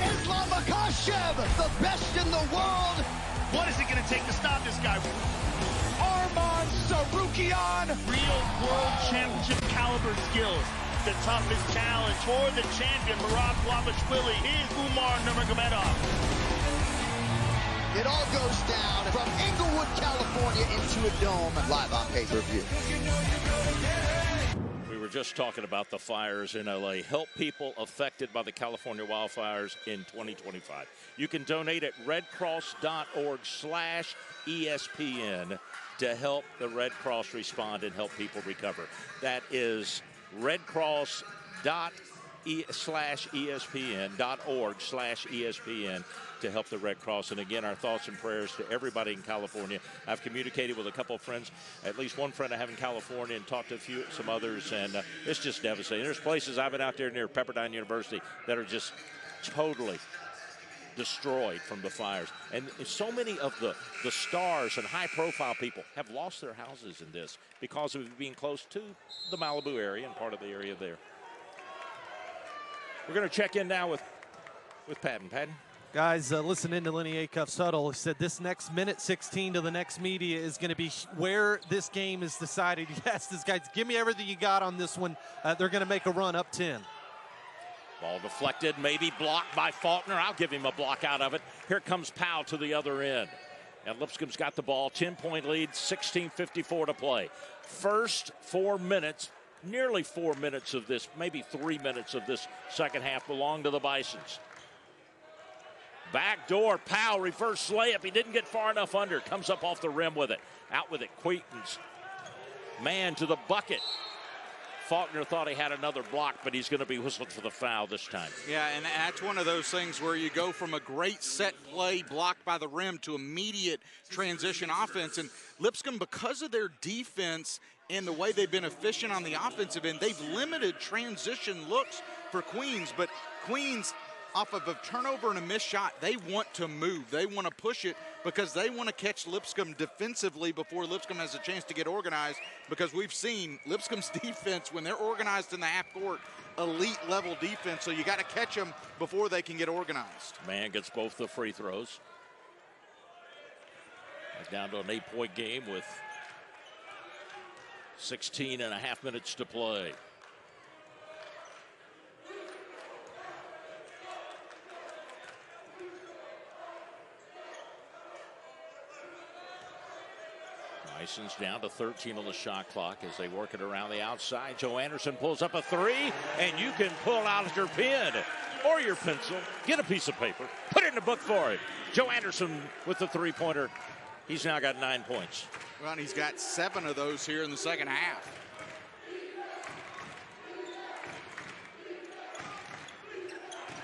Islam Makhachev, the best in the world. What is it going to take to stop this guy? Arman Sarukian. Real world championship caliber skills. The toughest challenge for the champion, Marab Guavashvili, is Umar Nurmagomedov. It all goes down from Inglewood, California into a dome, live on pay-per-view. We were just talking about the fires in LA. Help people affected by the California wildfires in 2025. You can donate at redcross.org/ESPN to help the Red Cross respond and help people recover. That is redcross.org/ESPN to help the Red Cross. And again, our thoughts and prayers to everybody in California. I've communicated with a couple of friends, at least one friend I have in California, and talked to some others, and it's just devastating. There's places I've been out there near Pepperdine University that are just totally destroyed from the fires. And so many of the stars and high-profile people have lost their houses in this because of being close to the Malibu area and part of the area there. We're going to check in now with Patton. Patton? Guys, listening to Lenny Acuff's huddle, he said this next minute 16 to the next media is going to be where this game is decided. He asked his guys, give me everything you got on this one. They're going to make a run up 10. Ball deflected, maybe blocked by Faulkner. I'll give him a block out of it. Here comes Powell to the other end. And Lipscomb's got the ball, 10-point lead, 16:54 to play. First 4 minutes, nearly 4 minutes of this, maybe 3 minutes of this second half belong to the Bisons. Backdoor, Powell, reverse layup. He didn't get far enough under. Comes up off the rim with it. Out with it, Queaton's man to the bucket. Faulkner thought he had another block, but he's going to be whistled for the foul this time. Yeah, and that's one of those things where you go from a great set play blocked by the rim to immediate transition offense. And Lipscomb, because of their defense and the way they've been efficient on the offensive end, they've limited transition looks for Queens. But Queens, off of a turnover and a missed shot, they want to move. They want to push it because they want to catch Lipscomb defensively before Lipscomb has a chance to get organized, because we've seen Lipscomb's defense, when they're organized in the half court, elite level defense, so you got to catch them before they can get organized. Man gets both the free throws. Down to an 8-point game with 16 and a half minutes to play. Bison's down to 13 on the shot clock as they work it around the outside. Joe Anderson pulls up a three, and you can pull out your pen or your pencil, get a piece of paper, put it in the book for it. Joe Anderson with the three-pointer. He's now got 9 points. Well, and he's got 7 of those here in the second half.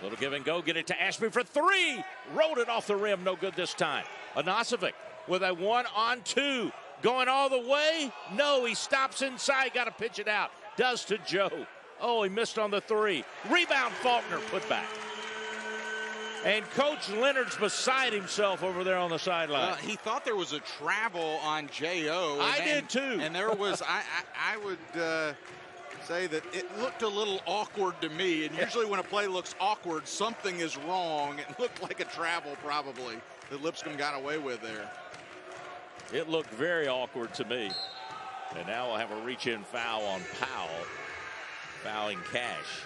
Little give and go, get it to Ashby for three. Rolled it off the rim, no good this time. Anasovic with a 1-on-2. Going all the way? No, he stops inside, got to pitch it out. Does to Joe. Oh, he missed on the three. Rebound, Faulkner, put back. And Coach Leonard's beside himself over there on the sideline. He thought there was a travel on J.O. I did too. And there was, I would say that it looked a little awkward to me. And usually when a play looks awkward, something is wrong. It looked like a travel probably that Lipscomb got away with there. It looked very awkward to me. And now we'll have a reach-in foul on Powell. Fouling Cash.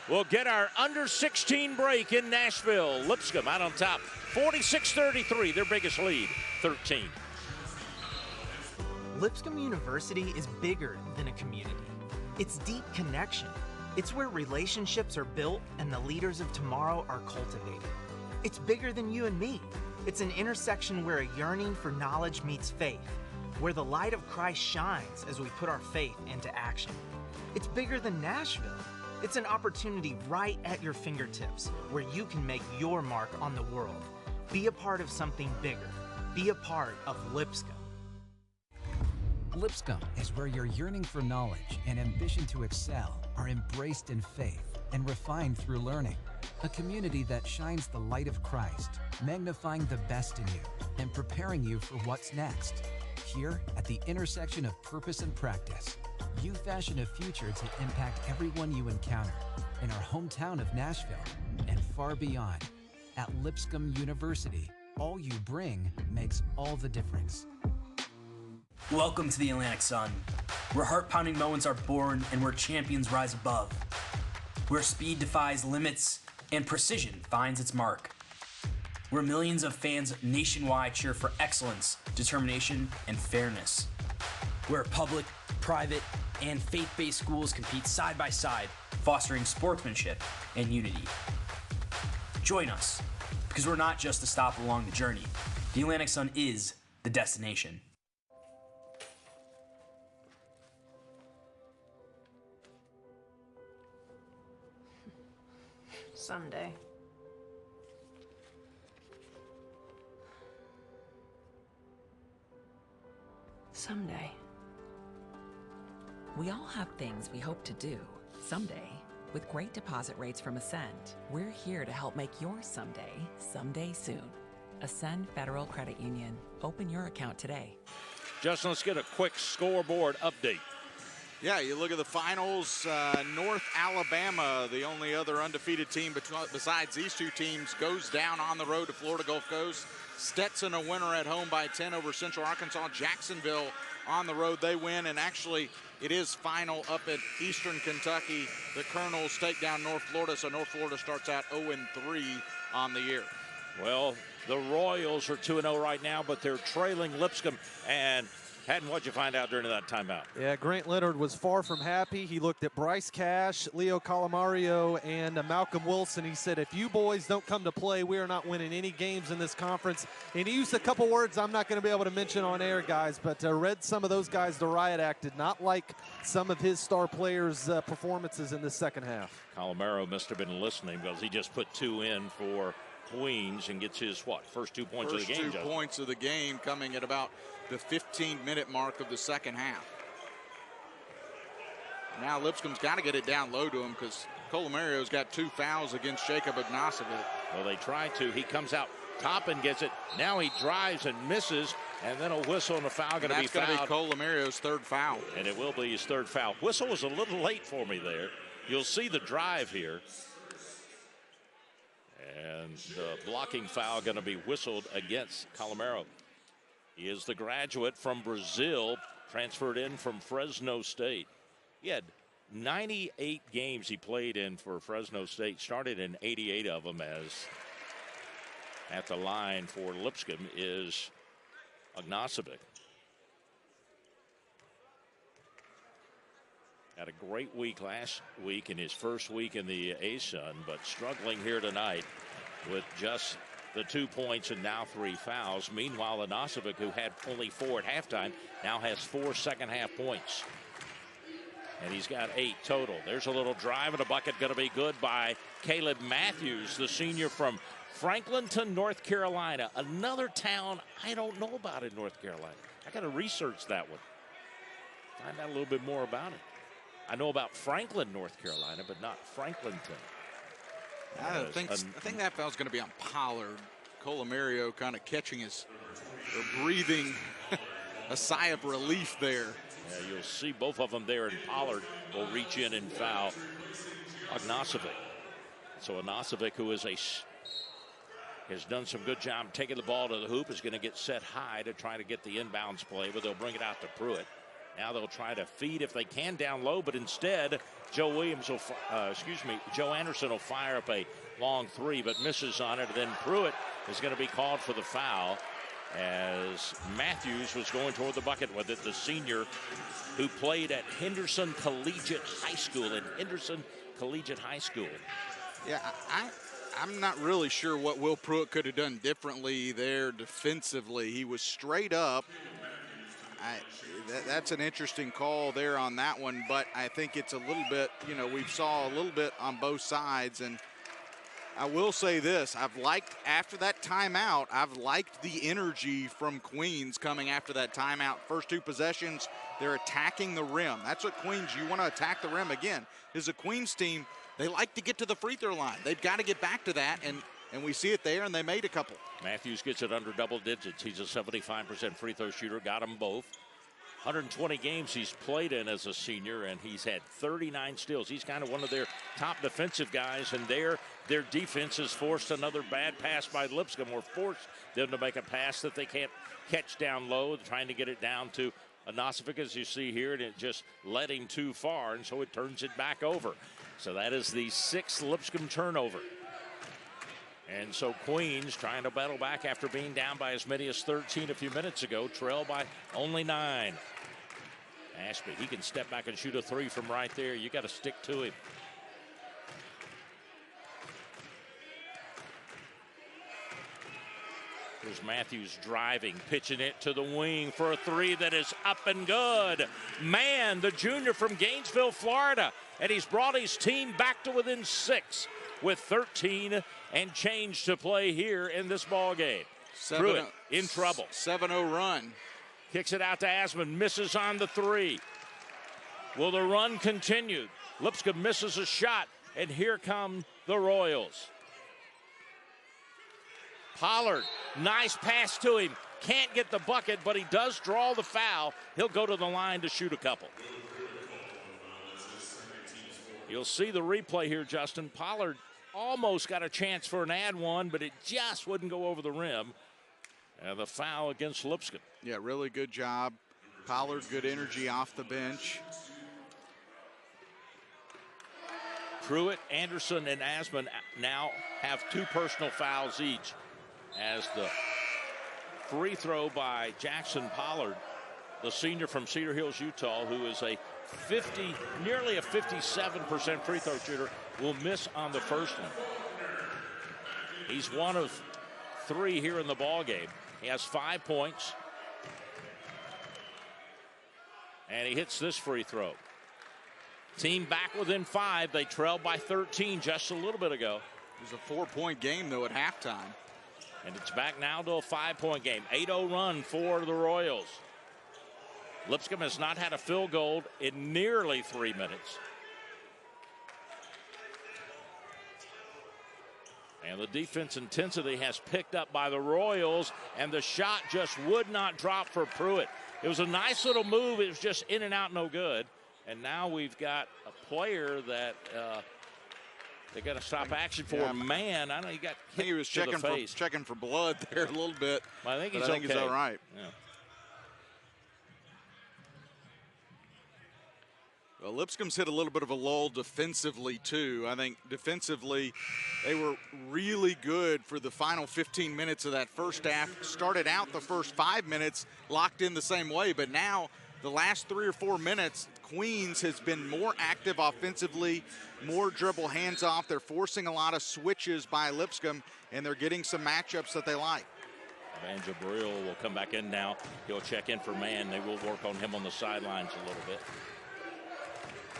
We'll get our under 16 break in Nashville. Lipscomb out on top. 46-33, their biggest lead, 13. Lipscomb University is bigger than a community. It's deep connection. It's where relationships are built and the leaders of tomorrow are cultivated. It's bigger than you and me. It's an intersection where a yearning for knowledge meets faith, where the light of Christ shines as we put our faith into action. It's bigger than Nashville. It's an opportunity right at your fingertips where you can make your mark on the world. Be a part of something bigger. Be a part of Lipscomb. Lipscomb is where your yearning for knowledge and ambition to excel are embraced in faith and refined through learning. A community that shines the light of Christ, magnifying the best in you and preparing you for what's next. Here at the intersection of purpose and practice, you fashion a future to impact everyone you encounter in our hometown of Nashville and far beyond. At Lipscomb University, all you bring makes all the difference. Welcome to the Atlantic Sun, where heart-pounding moments are born and where champions rise above, where speed defies limits and precision finds its mark, where millions of fans nationwide cheer for excellence, determination, and fairness, where public, private, and faith-based schools compete side by side, fostering sportsmanship and unity. Join us, because we're not just a stop along the journey. The Atlantic Sun is the destination. Someday. Someday. We all have things we hope to do someday. With great deposit rates from Ascend, we're here to help make your someday soon. Ascend Federal Credit Union. Open your account today. Justin, let's get a quick scoreboard update. Yeah, you look at the finals, North Alabama, the only other undefeated team besides these two teams, goes down on the road to Florida Gulf Coast. Stetson a winner at home by 10 over Central Arkansas. Jacksonville on the road, they win, and actually it is final up at Eastern Kentucky. The Colonels take down North Florida, so North Florida starts out 0-3 on the year. Well, the Royals are 2-0 right now, but they're trailing Lipscomb. And Hatton, what'd you find out during that timeout? Yeah, Grant Leonard was far from happy. He looked at Bryce Cash, Leo Calamario, and Malcolm Wilson. He said, if you boys don't come to play, we are not winning any games in this conference. And he used a couple words I'm not going to be able to mention on air, guys, but read some of those guys, the riot act did not like some of his star players' performances in the second half. Calamario must have been listening because he just put 2 in for Queens and gets his, first 2 points of the game. First 2 points of the game coming at about the 15-minute mark of the second half. Now Lipscomb's got to get it down low to him because Colamario's got 2 fouls against Jacob Ignacevic. Well, they try to. He comes out top and gets it. Now he drives and misses, and then a whistle and a foul going to be fouled. That's going to be Colamario's 3rd foul. And it will be his 3rd foul. Whistle was a little late for me there. You'll see the drive here. And the blocking foul going to be whistled against Calamario. He is the graduate from Brazil, transferred in from Fresno State. He had 98 games he played in for Fresno State, started in 88 of them. As at the line for Lipscomb is Ignacevic. Had a great week last week in his first week in the ASUN, but struggling here tonight with just the 2 points and now 3 fouls. Meanwhile, Ignacevic, who had only 4 at halftime, now has 4 second-half points. And he's got 8 total. There's a little drive and a bucket going to be good by Kalib Mathews, the senior from Franklinton, North Carolina. Another town I don't know about in North Carolina. I got to research that one. Find out a little bit more about it. I know about Franklin, North Carolina, but not Franklinton. I think that foul's going to be on Pollard. Colamario kind of catching his, or breathing a sigh of relief there. Yeah, you'll see both of them there, and Pollard will reach in and foul Ignacevic. So Ignacevic, who is has done some good job taking the ball to the hoop, is going to get set high to try to get the inbounds play, but they'll bring it out to Pruitt. Now they'll try to feed if they can down low, but instead Joe Anderson will fire up a long 3, but misses on it. And then Pruitt is going to be called for the foul as Mathews was going toward the bucket with it. The senior who played at Henderson Collegiate High School Yeah, I'm not really sure what Will Pruitt could have done differently there defensively. He was straight up. That's an interesting call there on that one, but I think it's a little bit, we saw a little bit on both sides. And I will say this, after that timeout, I've liked the energy from Queens coming after that timeout. First 2 possessions, they're attacking the rim. That's what Queens, you want to attack the rim. Again, as a Queens team, they like to get to the free throw line. They've got to get back to that, and we see it there, and they made a couple. Mathews gets it under double digits. He's a 75% free throw shooter, got them both. 120 games he's played in as a senior, and he's had 39 steals. He's kind of one of their top defensive guys, and their defense has forced another bad pass by Lipscomb, or forced them to make a pass that they can't catch down low, trying to get it down to Ignacevic, as you see here, and it just led him too far, and so it turns it back over. So that is the 6th Lipscomb turnover. And so Queens trying to battle back after being down by as many as 13 a few minutes ago, trail by only 9. Ashby, he can step back and shoot a 3 from right there. You got to stick to him. Here's Mathews driving, pitching it to the wing for a 3 that is up and good. Man, the junior from Gainesville, Florida, and he's brought his team back to within 6 with 13 and change to play here in this ball game. Pruitt in trouble. 7-0 run. Kicks it out to Asman, misses on the 3. Will the run continue? Lipscomb misses a shot, and here come the Royals. Pollard, nice pass to him. Can't get the bucket, but he does draw the foul. He'll go to the line to shoot a couple. You'll see the replay here, Justin. Pollard almost got a chance for an and one, but it just wouldn't go over the rim. And the foul against Lipscomb. Yeah, really good job. Pollard, good energy off the bench. Pruitt, Anderson, and Asman now have 2 personal fouls each as the free throw by Jackson Pollard, the senior from Cedar Hills, Utah, who is nearly a 57% free throw shooter, will miss on the first one. He's 1 of 3 here in the ball game. He has 5 points. And he hits this free throw. Team back within 5. They trailed by 13 just a little bit ago. It was a 4-point game, though, at halftime. And it's back now to a 5-point game. 8-0 run for the Royals. Lipscomb has not had a field goal in nearly 3 minutes. And the defense intensity has picked up by the Royals, and the shot just would not drop for Pruitt. It was a nice little move. It was just in and out, no good. And now we've got a player that they got to stop action for. Yeah. Man, I know he got hit. I think he was checking for blood there a little bit. Well, I think he's he's all right. Yeah. Well, Lipscomb's hit a little bit of a lull defensively, too. I think defensively they were really good for the final 15 minutes of that first half. Started out the first 5 minutes locked in the same way, but now the last 3 or 4 minutes, Queens has been more active offensively, more dribble hands off. They're forcing a lot of switches by Lipscomb, and they're getting some matchups that they like. Van Jabril will come back in now. He'll check in for man. They will work on him on the sidelines a little bit.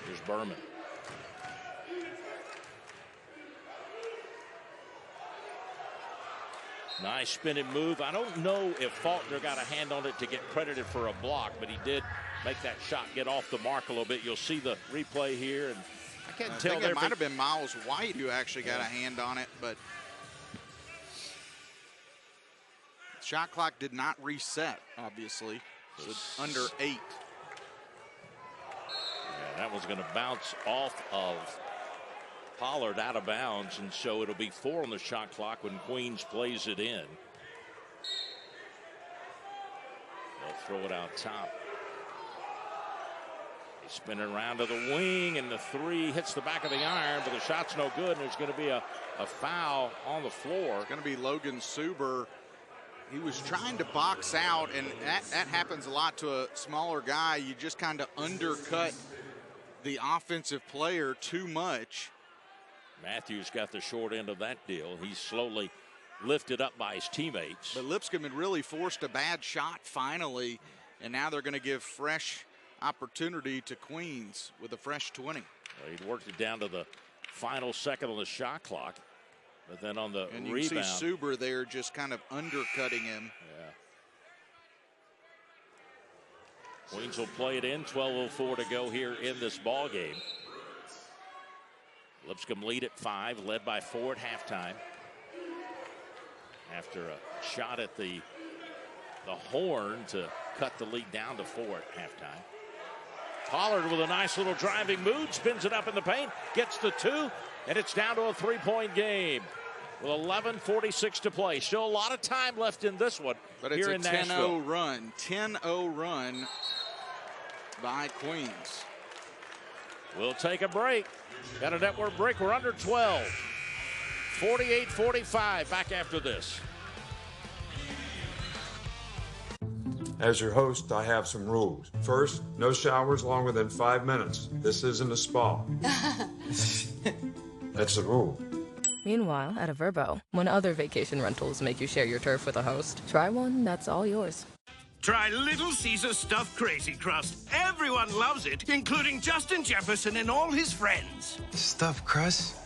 Here's Berman. Nice spinning move. I don't know if Faulkner got a hand on it to get credited for a block, but he did make that shot get off the mark a little bit. You'll see the replay here, and I can't tell. I think it might have been Miles White who actually got a hand on it, but shot clock did not reset, obviously. So it's under 8. Yeah, that was going to bounce off of Pollard out of bounds, and so it'll be 4 on the shot clock when Queens plays it in. They'll throw it out top. He's spinning around to the wing, and the 3 hits the back of the iron, but the shot's no good, and there's going to be a foul on the floor. It's going to be Logan Suber. He was trying to box out, and that happens a lot to a smaller guy. You just kind of undercut the offensive player too much. Mathews got the short end of that deal. He's slowly lifted up by his teammates. But Lipscomb had really forced a bad shot finally, and now they're going to give fresh opportunity to Queens with a fresh 20. Well, he'd worked it down to the final second on the shot clock, but then on the and you rebound. see Suber there just kind of undercutting him. Yeah. Queens will play it in. 12:04 to go here in this ball game. Lipscomb lead at 5, led by 4 at halftime. After a shot at the horn to cut the lead down to 4 at halftime. Pollard with a nice little driving move, spins it up in the paint, gets the 2, and it's down to a 3-point game with 11:46 to play. Still a lot of time left in this one. But it's here a in Nashville. 10-0 run. 10-0 run by Queens. We'll take a break. Got a network break. We're under 12. 48-45. Back after this. As your host, I have some rules. First, no showers longer than 5 minutes. This isn't a spa. That's the rule. Meanwhile, at a Verbo, when other vacation rentals make you share your turf with a host, try one that's all yours. Try Little Caesar Stuffed Crazy Crust. Everyone loves it, including Justin Jefferson and all his friends. Stuffed crust?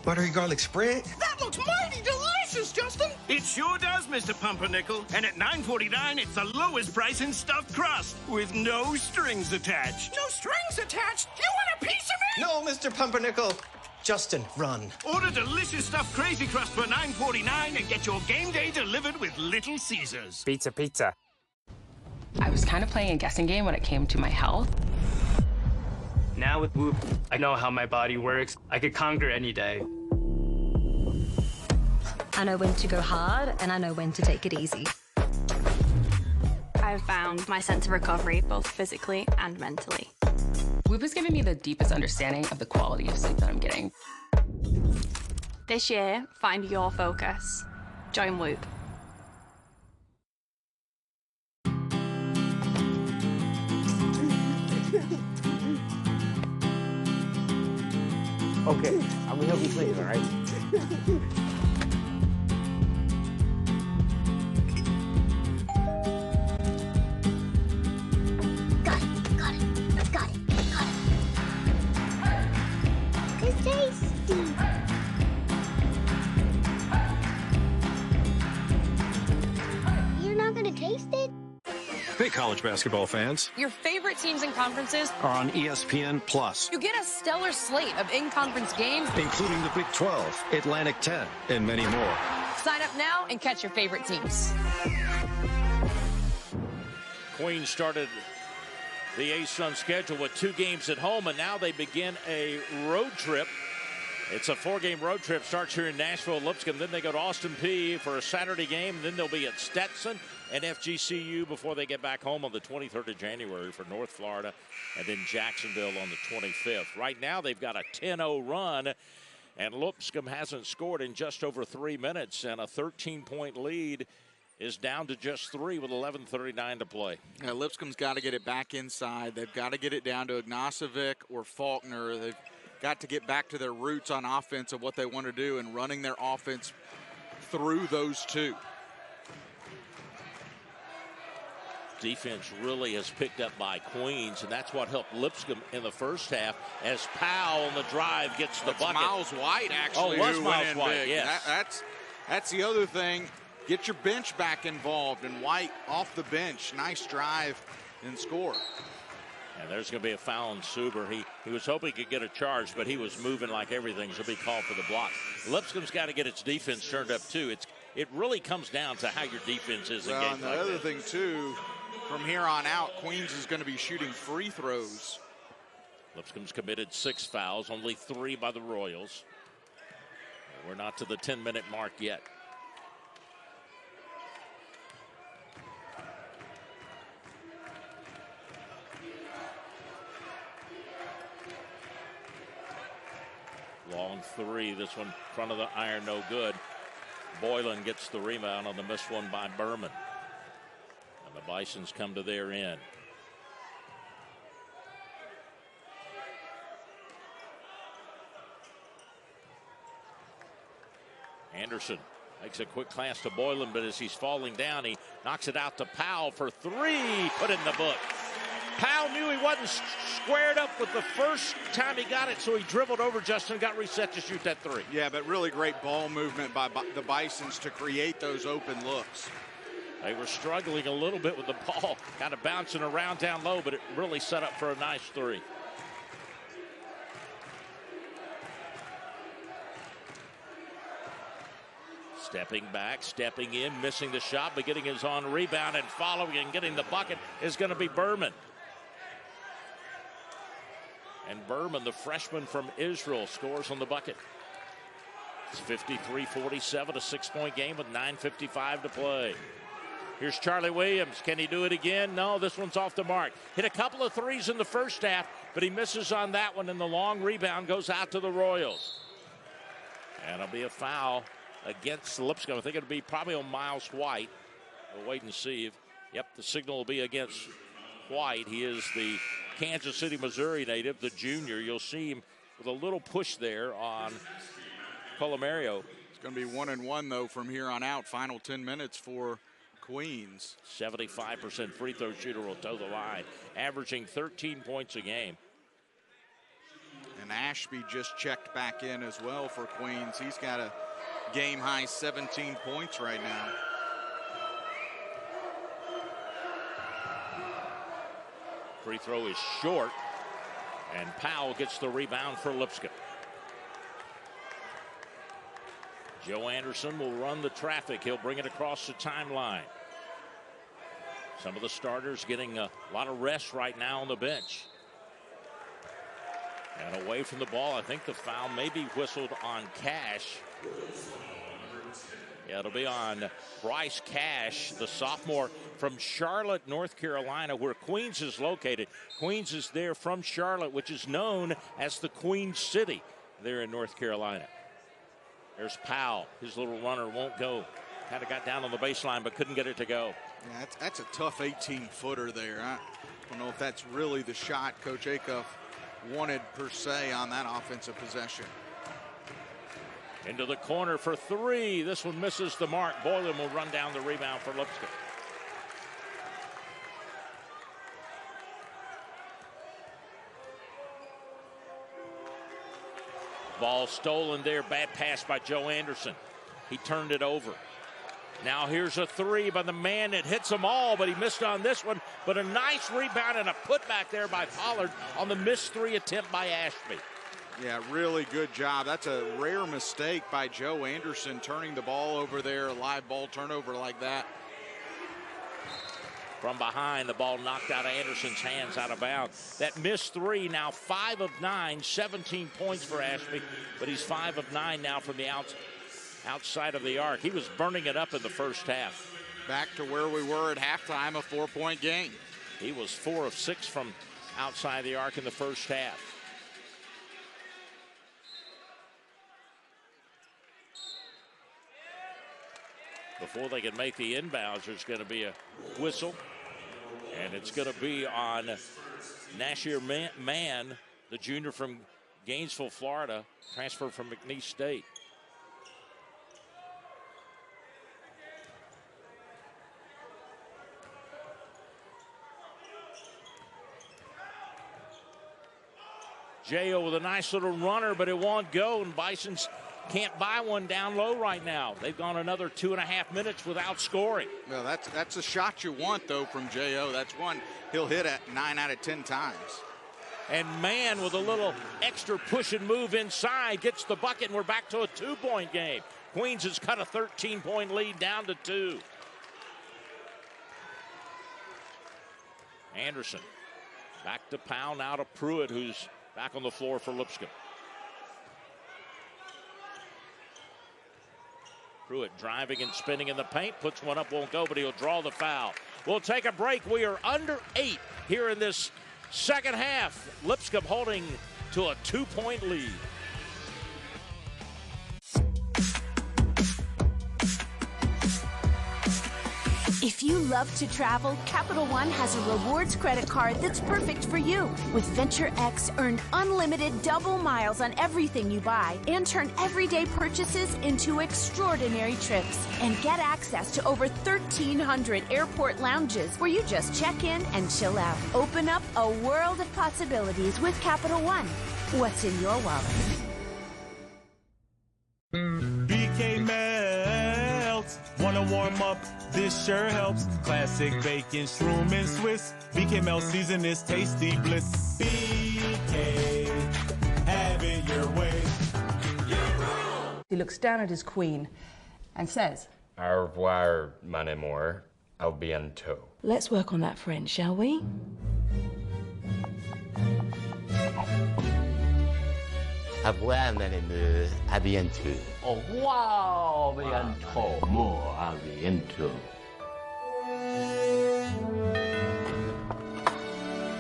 Buttery garlic spread? That looks mighty delicious, Justin. It sure does, Mr. Pumpernickel. And at $9.49, it's the lowest price in stuffed crust with no strings attached. No strings attached? You want a piece of me? No, Mr. Pumpernickel. Justin, run. Order delicious stuffed Crazy Crust for $9.49 and get your game day delivered with Little Caesars. Pizza, pizza. I was kind of playing a guessing game when it came to my health. Now with Whoop, I know how my body works. I could conquer any day. I know when to go hard, and I know when to take it easy. I've found my sense of recovery, both physically and mentally. Whoop has given me the deepest understanding of the quality of sleep that I'm getting. This year, find your focus. Join Whoop. Okay, I'm gonna help you sleep, all right? Got it. It's tasty. You're not gonna taste it? Hey, college basketball fans. Your favorite teams and conferences Are on ESPN Plus, You get a stellar slate of in-conference games. including the Big 12, Atlantic 10, and many more. Sign up now and catch your favorite teams. Queens started the A-Sun schedule with 2 games at home, and now they begin a road trip. It's a 4-game road trip. Starts here in Nashville, Lipscomb. Then they go to Austin Peay for a Saturday game. Then they'll be at Stetson and FGCU before they get back home on the 23rd of January for North Florida, and then Jacksonville on the 25th. Right now they've got a 10-0 run, and Lipscomb hasn't scored in just over 3 minutes, and a 13-point lead is down to just 3 with 11:39 to play. Yeah, Lipscomb's got to get it back inside. They've got to get it down to Ignacevic or Faulkner. They've got to get back to their roots on offense of what they want to do and running their offense through those two. Defense really has picked up by Queens, and that's what helped Lipscomb in the first half as Powell on the drive gets the bucket. Miles White, actually, was who Miles went in White, big. yes. That's the other thing. Get your bench back involved, and White off the bench. Nice drive and score. And there's going to be a foul on Suber. He was hoping he could get a charge, but he was moving like everything, so he'll be called for the block. Lipscomb's got to get its defense turned up, too. It really comes down to how your defense is in games and the like other this. thing, too, from here on out, Queens is going to be shooting free throws. Lipscomb's committed 6 fouls, only 3 by the Royals. We're not to the 10-minute mark yet. Long 3, this one front of the iron, no good. Boylan gets the rebound on the missed one by Berman. And the Bisons come to their end. Anderson makes a quick pass to Boylan, but as he's falling down, he knocks it out to Powell for 3, put in the book. Powell knew he wasn't squared up with the first time he got it, so he dribbled over Justin, got reset to shoot that 3. Yeah, but really great ball movement by the Bisons to create those open looks. They were struggling a little bit with the ball, kind of bouncing around down low, but it really set up for a nice 3. Stepping back, stepping in, missing the shot, but getting his own rebound and following and getting the bucket is going to be Berman. And Berman, the freshman from Israel, scores on the bucket. It's 53-47, a 6-point game with 9:55 to play. Here's Charlie Williams. Can he do it again? No, this one's off the mark. Hit a couple of threes in the first half, but he misses on that one, and the long rebound goes out to the Royals. And it'll be a foul against Lipscomb. I think it'll be probably on Miles White. We'll wait and see. Yep, the signal will be against White. He is the Kansas City, Missouri native, the junior. You'll see him with a little push there on Colomario. It's going to be 1-1, though, from here on out. Final 10 minutes for Queens. 75% free throw shooter will toe the line, averaging 13 points a game. And Ashby just checked back in as well for Queens. He's got a game-high 17 points right now. Free throw is short, and Powell gets the rebound for Lipscomb. Joe Anderson will run the traffic. He'll bring it across the timeline. Some of the starters getting a lot of rest right now on the bench. And away from the ball, I think the foul may be whistled on Cash. Yeah, it'll be on Bryce Cash, the sophomore from Charlotte, North Carolina, where Queens is located. Queens is there from Charlotte, which is known as the Queen City there in North Carolina. There's Powell. His little runner won't go. Kind of got down on the baseline, but couldn't get it to go. Yeah, that's a tough 18-footer there. I don't know if that's really the shot Coach Acuff wanted per se on that offensive possession. Into the corner for three. This one misses the mark. Boylan will run down the rebound for Lipscomb. Ball stolen there. Bad pass by Joe Anderson. He turned it over. Now here's a three by the man that hits them all, but he missed on this one. But a nice rebound and a putback there by Pollard on the missed three attempt by Ashby. Yeah, really good job. That's a rare mistake by Joe Anderson, turning the ball over there, a live ball turnover like that. From behind, the ball knocked out of Anderson's hands, out of bounds. That missed three, now 5 of 9, 17 points for Ashby, but he's 5 of 9 now from the outside of the arc. He was burning it up in the first half. Back to where we were at halftime, a 4-point game. He was 4 of 6 from outside the arc in the first half. Before they can make the inbounds, there's going to be a whistle. And it's going to be on Nasir Mann, the junior from Gainesville, Florida, transferred from McNeese State. J.O. with a nice little runner, but it won't go, and Bison's can't buy one down low right now. They've gone another 2.5 minutes without scoring. Well, that's a shot you want, though, from J.O. That's one he'll hit at 9 out of 10 times. And Mann with a little extra push and move inside gets the bucket, and we're back to a 2-point game. Queens has cut a 13-point lead down to 2. Anderson back to Powell, now to Pruitt, who's back on the floor for Lipscomb. Pruitt driving and spinning in the paint, puts one up, won't go, but he'll draw the foul. We'll take a break. We are under 8 here in this second half. Lipscomb holding to a 2-point lead. If you love to travel, Capital One has a rewards credit card that's perfect for you. With Venture X, earn unlimited double miles on everything you buy and turn everyday purchases into extraordinary trips. And get access to over 1,300 airport lounges where you just check in and chill out. Open up a world of possibilities with Capital One. What's in your wallet? BK melts. Wanna warm up? This sure helps. Classic bacon, shroom, and Swiss. BK melt season is tasty bliss. BK, have it your way. He looks down at his queen and says, Au revoir, mon amour. Au bientôt. let's work on that French, shall we? Au revoir, mon amour. À bientôt. Au revoir, bientôt. More, à bientôt.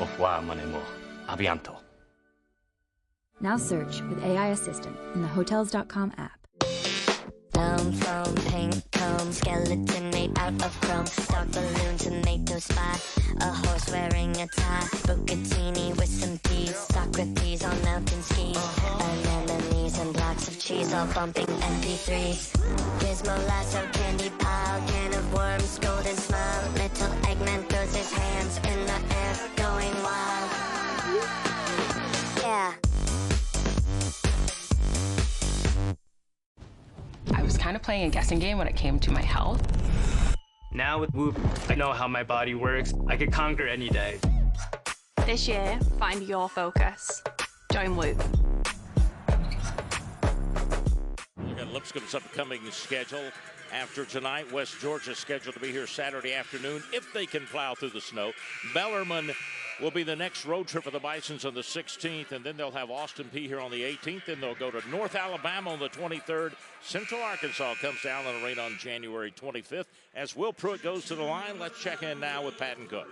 Au revoir, mon amour. À bientôt. Now search with AI Assistant in the Hotels.com app. Down from pink comb, skeleton made out of chrome, dark balloon tomato spy, a horse wearing a tie, bucatini with some teeth, Socrates on mountain skis, anemones and blocks of cheese all bumping MP3s, gizmo lasso candy pile, can of worms, golden smile, little Eggman throws his hands in the air, going wild. Yeah. I was kind of playing a guessing game when it came to my health. Now with Whoop, I know how my body works. I could conquer any day. This year, find your focus. Join Whoop. Look at Lipscomb's upcoming schedule. After tonight, West Georgia scheduled to be here Saturday afternoon if they can plow through the snow. Bellarmine will be the next road trip for the Bisons on the 16th, and then they'll have Austin Peay here on the 18th, and they'll go to North Alabama on the 23rd. Central Arkansas comes down on the rain on January 25th. As Will Pruitt goes to the line, let's check in now with Patton Cook.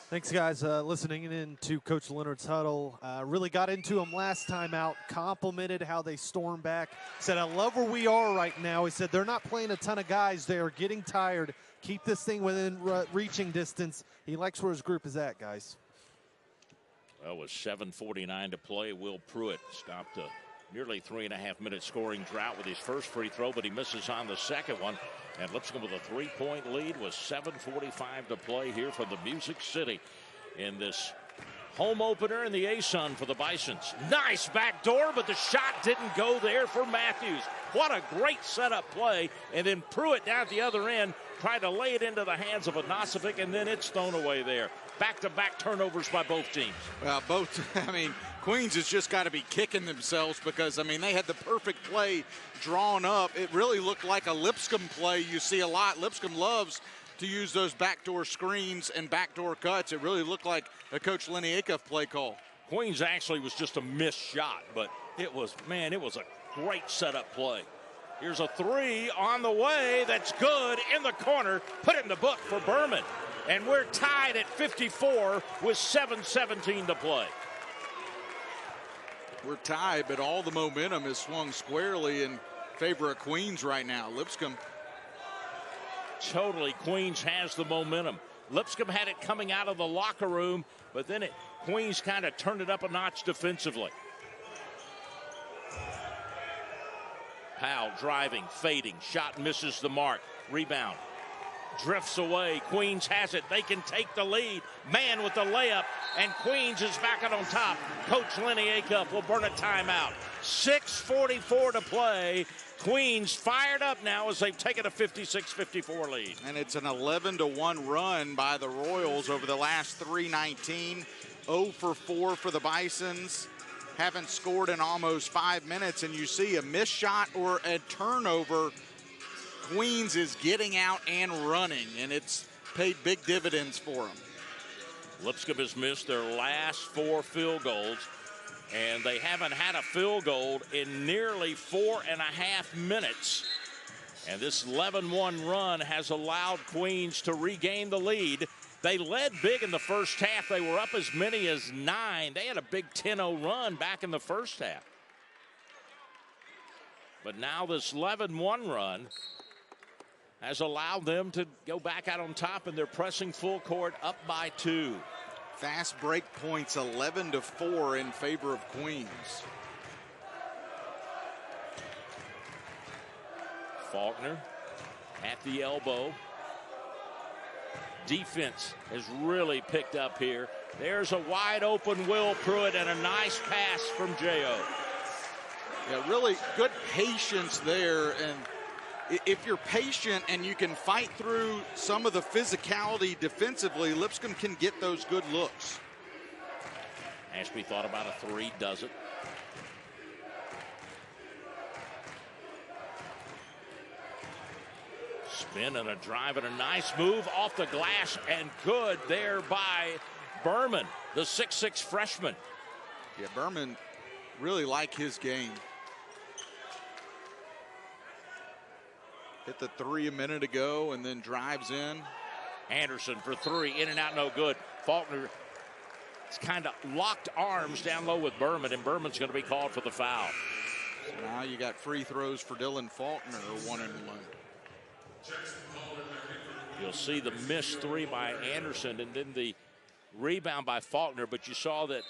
Thanks, guys. Listening in to Coach Leonard's huddle. Really got into him last time out, complimented how they stormed back. Said, I love where we are right now. He said, they're not playing a ton of guys. They are getting tired. Keep this thing within reaching distance. He likes where his group is at, guys. Well, with 7:49 to play, Will Pruitt stopped a nearly 3.5-minute scoring drought with his first free throw, but he misses on the second one. And Lipscomb with a 3-point lead with 7:45 to play here from the Music City in this home opener in the ASUN for the Bisons. Nice backdoor, but the shot didn't go there for Mathews. What a great setup play. And then Pruitt down at the other end tried to lay it into the hands of Ignacevic, and then it's thrown away there. Back-to-back turnovers by both teams. Well, Queens has just got to be kicking themselves because, they had the perfect play drawn up. It really looked like a Lipscomb play you see a lot. Lipscomb loves to use those backdoor screens and backdoor cuts. It really looked like a Coach Lenny Acuff play call. Queens actually was just a missed shot, but it was a great setup play. Here's a three on the way. That's good in the corner. Put it in the book for Berman. And we're tied at 54 with 7:17 to play. We're tied, but all the momentum is swung squarely in favor of Queens right now. Lipscomb. Totally, Queens has the momentum. Lipscomb had it coming out of the locker room, but then Queens kind of turned it up a notch defensively. Powell driving, fading, shot misses the mark. Rebound. Drifts away. Queens has it. They can take the lead. Man with the layup, and Queens is back out on top. Coach Lenny Acuff will burn a timeout. 6:44 to play. Queens fired up now as they've taken a 56-54 lead. And it's an 11-1 run by the Royals over the last 3:19. 0 for 4 for the Bisons. Haven't scored in almost 5 minutes, and you see a missed shot or a turnover. Queens is getting out and running, and it's paid big dividends for them. Lipscomb has missed their last 4 field goals, and they haven't had a field goal in nearly 4.5 minutes. And this 11-1 run has allowed Queens to regain the lead. They led big in the first half. They were up as many as 9. They had a big 10-0 run back in the first half. But now this 11-1 run has allowed them to go back out on top, and they're pressing full court up by 2. Fast break points 11-4 in favor of Queens. Faulkner at the elbow. Defense has really picked up here. There's a wide open Will Pruitt and a nice pass from J.O. Yeah, really good patience there, and if you're patient and you can fight through some of the physicality defensively, Lipscomb can get those good looks. Ashby thought about a 3, does it. Spin and a drive and a nice move off the glass, and good there by Berman, the 6'6" freshman. Yeah, Berman really like his game. Hit the 3 a minute ago and then drives in. Anderson for 3, in and out, no good. Faulkner is kind of locked arms down low with Berman, and Berman's going to be called for the foul. So now you got free throws for Dylan Faulkner, 1 and 1. You'll see the missed 3 by Anderson and then the rebound by Faulkner, but you saw that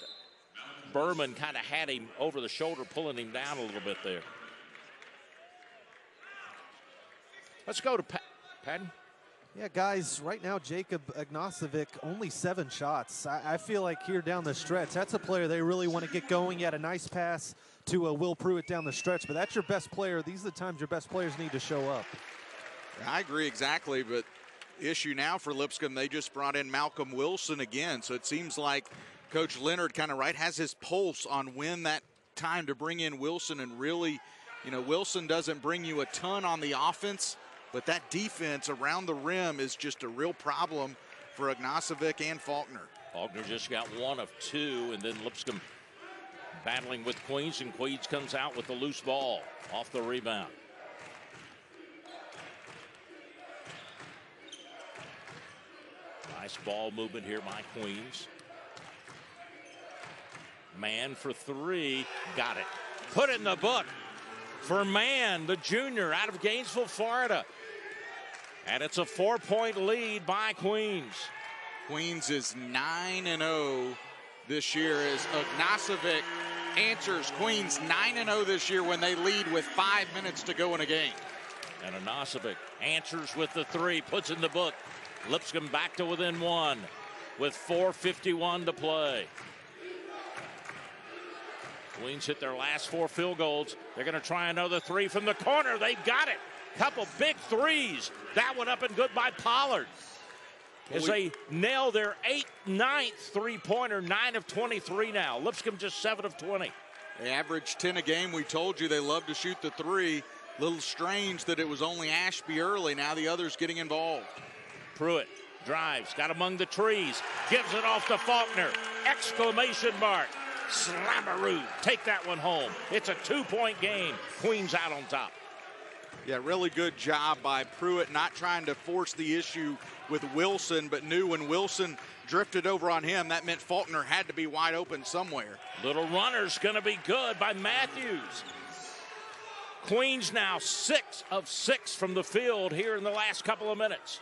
Berman kind of had him over the shoulder, pulling him down a little bit there. Let's go to Patton. Yeah, guys, right now, Jacob Ignacevic, only 7 shots. I feel like here down the stretch, that's a player they really want to get going. He had a nice pass to Will Pruitt down the stretch, but that's your best player. These are the times your best players need to show up. I agree exactly, but issue now for Lipscomb, they just brought in Malcolm Wilson again, so it seems like Coach Leonard kind of has his pulse on when that time to bring in Wilson, and really, Wilson doesn't bring you a ton on the offense, but that defense around the rim is just a real problem for Ignacevic and Faulkner. Faulkner just got 1 of 2, and then Lipscomb battling with Queens, and Queens comes out with the loose ball off the rebound. Nice ball movement here by Queens. Mann for 3, got it. Put it in the book for Mann, the junior out of Gainesville, Florida. And it's a 4-point lead by Queens. Queens is 9-0 this year as Ognasovic answers. Queens 9-0 this year when they lead with 5 minutes to go in a game. And Ognasovic answers with the 3, puts in the book. Lipscomb back to within 1 with 4:51 to play. Queens hit their last 4 field goals. They're going to try another 3 from the corner. They got it. Couple big threes. That one up and good by Pollard. As they nail their 9th three-pointer, 9 of 23 now. Lipscomb just 7 of 20. They average 10 a game. We told you they love to shoot the 3. Little strange that it was only Ashby early. Now the others getting involved. Pruitt drives, got among the trees, gives it off to Faulkner. Exclamation mark. Slammeroo. Take that one home. It's a 2-point game. Queens out on top. Yeah, really good job by Pruitt, not trying to force the issue with Wilson, but knew when Wilson drifted over on him, that meant Faulkner had to be wide open somewhere. Little runner's going to be good by Mathews. Queens now 6 of 6 from the field here in the last couple of minutes.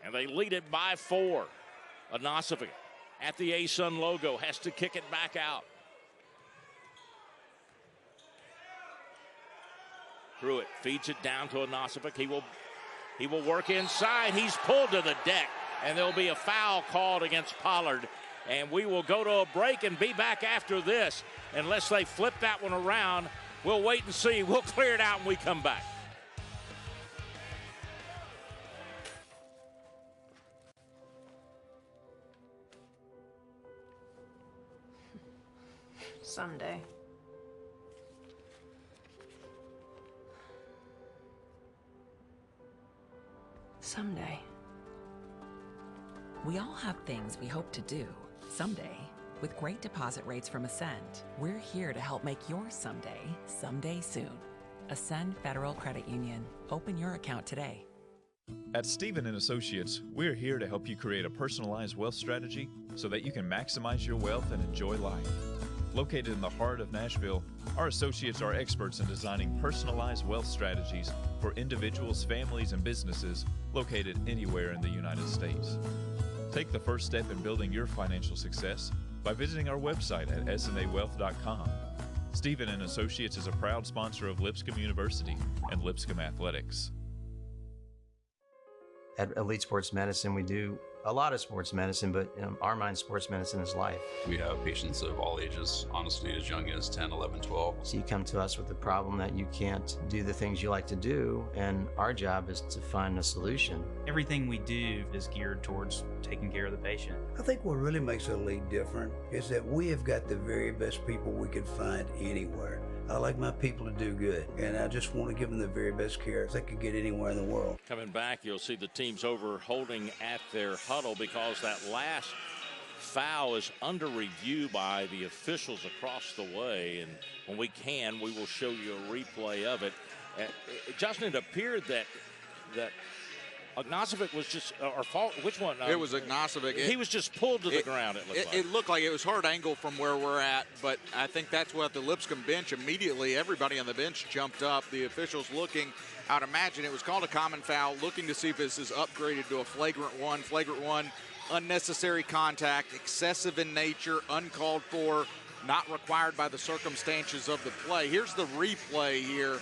And they lead it by 4. Ognasovic at the A-Sun logo has to kick it back out. Pruitt feeds it down to Ognasovic. He will work inside. He's pulled to the deck, and there'll be a foul called against Pollard. And we will go to a break and be back after this. Unless they flip that one around, we'll wait and see. We'll clear it out when we come back. Someday. Someday. We all have things we hope to do someday. With great deposit rates from Ascend, we're here to help make your someday soon. Ascend Federal Credit Union. Open your account today. At Stephen & Associates, we're here to help you create a personalized wealth strategy so that you can maximize your wealth and enjoy life. Located in the heart of Nashville, our associates are experts in designing personalized wealth strategies for individuals, families, and businesses located anywhere in the United States. Take the first step in building your financial success by visiting our website at snawealth.com. Stephen & Associates is a proud sponsor of Lipscomb University and Lipscomb Athletics. At Elite Sports Medicine, we do a lot of sports medicine, but in our mind, sports medicine is life. We have patients of all ages, honestly, as young as 10, 11, 12. So you come to us with the problem that you can't do the things you like to do, and our job is to find a solution. Everything we do is geared towards taking care of the patient. I think what really makes Elite different is that we have got the very best people we could find anywhere. I like my people to do good, and I just want to give them the very best care they could get anywhere in the world. Coming back, you'll see the teams over holding at their huddle because that last foul is under review by the officials across the way, and when we can, we will show you a replay of it. Justin, it appeared that Ognasovic was just, or fault, which one? It was Ognasovic. He was just pulled to the ground, it looked like. It looked like it was hard angle from where we're at, but I think that's what the Lipscomb bench, immediately everybody on the bench jumped up. The officials looking, I'd imagine it was called a common foul, looking to see if this is upgraded to a flagrant one. Flagrant one, unnecessary contact, excessive in nature, uncalled for, not required by the circumstances of the play. Here's the replay here.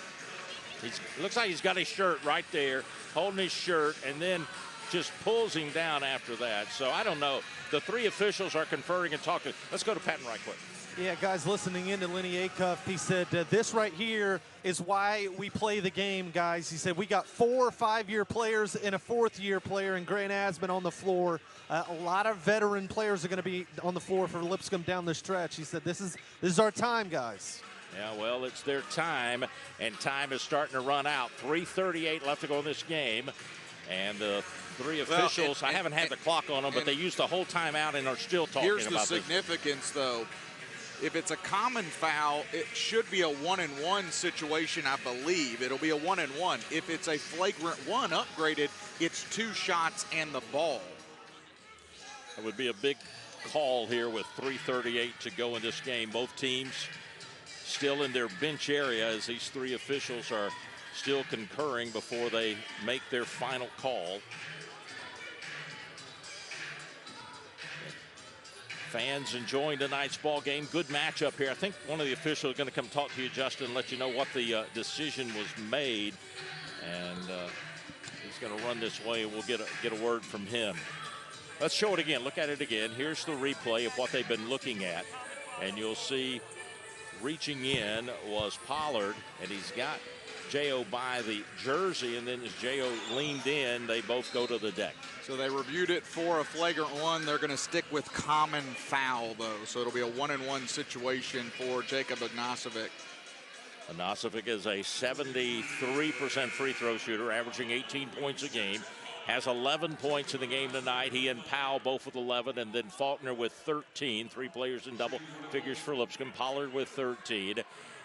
Looks like he's got his shirt right there, holding his shirt, and then just pulls him down after that. So I don't know. The three officials are conferring and talking. Let's go to Patton right quick. Yeah, guys, listening in to Lenny Acuff, he said, this right here is why we play the game, guys. He said, we got 4 5-year players and a 4th-year player in Grant Asman on the floor. A lot of veteran players are going to be on the floor for Lipscomb down the stretch. He said, this is our time, guys. Yeah, well, it's their time, and time is starting to run out. 3:38 left to go in this game. And the three officials, I haven't had the clock on them, but they used the whole timeout and are still talking about this. Here's the significance, though. If it's a common foul, it should be a 1-and-1 situation, I believe. It'll be a 1-and-1. If it's a flagrant one upgraded, it's 2 shots and the ball. It would be a big call here with 3:38 to go in this game. Both teams still in their bench area as these three officials are still concurring before they make their final call. Fans enjoying tonight's ball game. Good matchup here. I think one of the officials is going to come talk to you, Justin, and let you know what the decision was made. And he's going to run this way, and we'll get a word from him. Let's show it again. Look at it again. Here's the replay of what they've been looking at. And you'll see reaching in was Pollard, and he's got J.O. by the jersey, and then as J.O. leaned in, they both go to the deck. So they reviewed it for a flagrant one. They're going to stick with common foul, though. So it'll be a 1-and-1 situation for Jacob Ognasovic. Ognasovic is a 73% free throw shooter, averaging 18 points a game. Has 11 points in the game tonight. He and Powell both with 11, and then Faulkner with 13. 3 players in double figures for Lipscomb. Pollard with 13.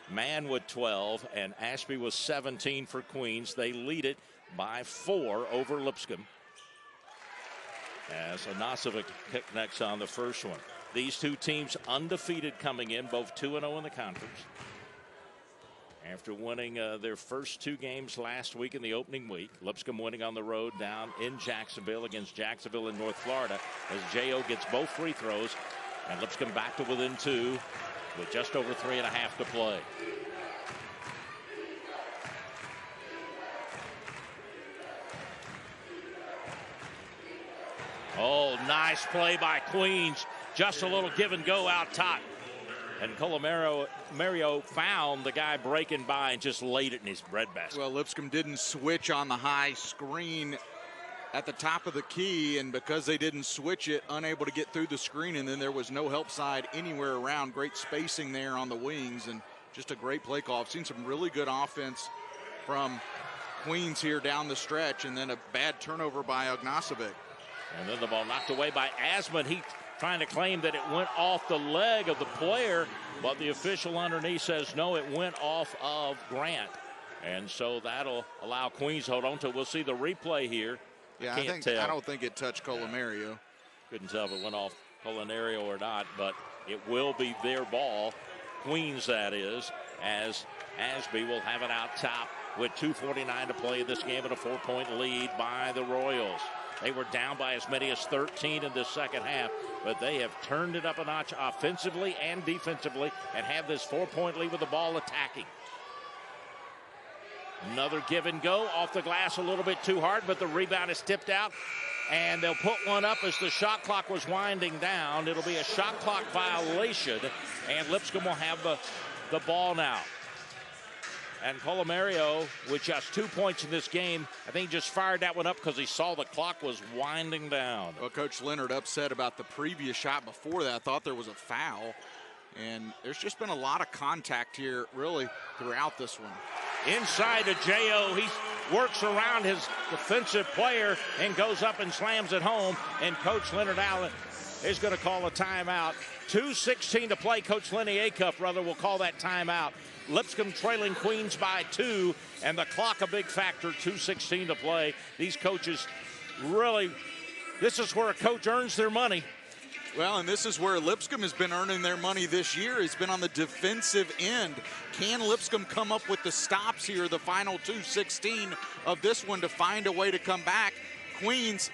Mann with 12, and Ashby with 17 for Queens. They lead it by 4 over Lipscomb. As Ognasovic connects on the first one. These two teams undefeated coming in, both 2-0 in the conference. After winning their first 2 games last week in the opening week, Lipscomb winning on the road down in Jacksonville against Jacksonville in North Florida as J.O. gets both free throws, and Lipscomb back to within 2 with just over 3.5 to play. Oh, nice play by Queens. Just a little give and go out top. And Mario found the guy breaking by and just laid it in his breadbasket. Well, Lipscomb didn't switch on the high screen at the top of the key, and because they didn't switch it, unable to get through the screen, and then there was no help side anywhere around. Great spacing there on the wings, and just a great play call. I've seen some really good offense from Queens here down the stretch, and then a bad turnover by Ognasovic. And then the ball knocked away by Asman. He trying to claim that it went off the leg of the player, but the official underneath says no, it went off of Grant. And so that'll allow Queens to hold on to it. We'll see the replay here. Yeah, I don't think it touched Colomario. Couldn't tell if it went off Colomario or not, but it will be their ball. Queens, that is, as Ashby will have it out top with 2:49 to play in this game and a 4-point lead by the Royals. They were down by as many as 13 in the second half, but they have turned it up a notch offensively and defensively and have this 4-point lead with the ball attacking. Another give and go off the glass a little bit too hard, but the rebound is tipped out, and they'll put one up as the shot clock was winding down. It'll be a shot clock violation, and Lipscomb will have the ball now. And Colomario, with just 2 points in this game, I think just fired that one up because he saw the clock was winding down. Well, Coach Leonard upset about the previous shot before that. Thought there was a foul. And there's just been a lot of contact here, really, throughout this one. Inside to J.O. He works around his defensive player and goes up and slams it home. And Coach Leonard Allen is going to call a timeout. 2:16 to play. Coach Lenny Acuff, rather, will call that timeout. Lipscomb trailing Queens by 2, and the clock a big factor. 2:16 to play. These coaches really, this is where a coach earns their money. Well, and this is where Lipscomb has been earning their money this year. He's been on the defensive end. Can Lipscomb come up with the stops here, the final 2:16 of this one, to find a way to come back? Queens,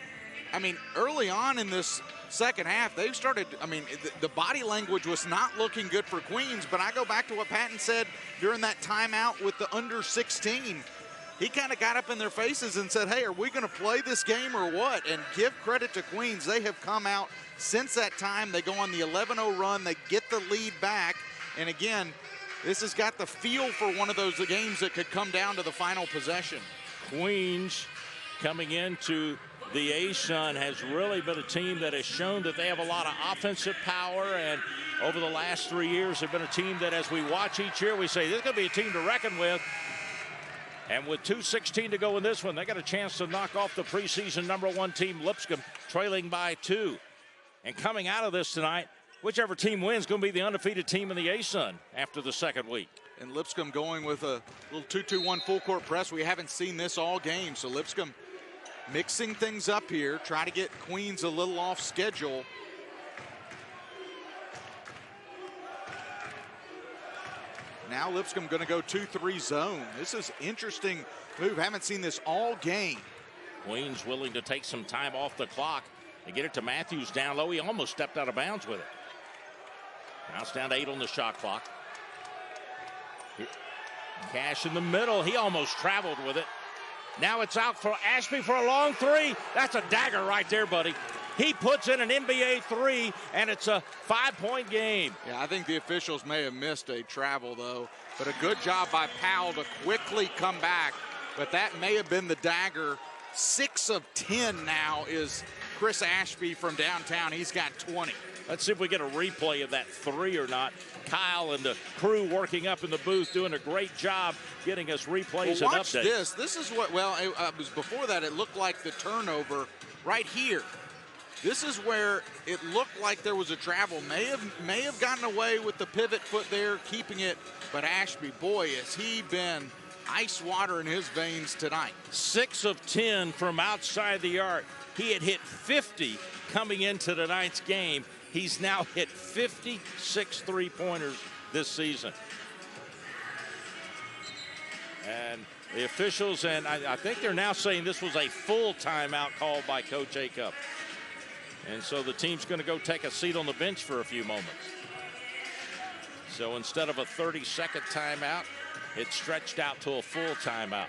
I mean, early on in this second half, they started, I mean, the body language was not looking good for Queens, but I go back to what Patton said during that timeout with the under 16. He kind of got up in their faces and said, hey, are we going to play this game or what? And give credit to Queens. They have come out since that time. They go on the 11-0 run. They get the lead back. And again, this has got the feel for one of those games that could come down to the final possession. Queens coming into the A-Sun has really been a team that has shown that they have a lot of offensive power, and over the last 3 years have been a team that, as we watch each year, we say this is going to be a team to reckon with. And with 2:16 to go in this one, they got a chance to knock off the preseason #1 team, Lipscomb, trailing by 2. And coming out of this tonight, whichever team wins is going to be the undefeated team in the ASUN after the second week. And Lipscomb going with a little 2-2-1 full court press. We haven't seen this all game, so Lipscomb mixing things up here, try to get Queens a little off schedule. Now Lipscomb going to go 2-3 zone. This is interesting move. Haven't seen this all game. Queens willing to take some time off the clock and get it to Mathews down low. He almost stepped out of bounds with it. Now it's down to 8 on the shot clock. Cash in the middle. He almost traveled with it. Now it's out for Ashby for a long 3. That's a dagger right there, buddy. He puts in an NBA 3, and it's a 5-point game. Yeah, I think the officials may have missed a travel, though. But a good job by Powell to quickly come back. But that may have been the dagger. 6 of 10 now is Chris Ashby from downtown. He's got 20. Let's see if we get a replay of that 3 or not. Kyle and the crew working up in the booth doing a great job getting us replays and watch updates. This. This is what, well, it was before that. It looked like the turnover right here. This is where it looked like there was a travel. May have gotten away with the pivot foot there, keeping it. But Ashby, boy, has he been ice water in his veins tonight. 6 of 10 from outside the arc. He had hit 50 coming into tonight's game. He's now hit 56 three-pointers this season. And the officials, and I think they're now saying this was a full timeout called by Coach Acup. And so the team's going to go take a seat on the bench for a few moments. So instead of a 30-second timeout, it's stretched out to a full timeout.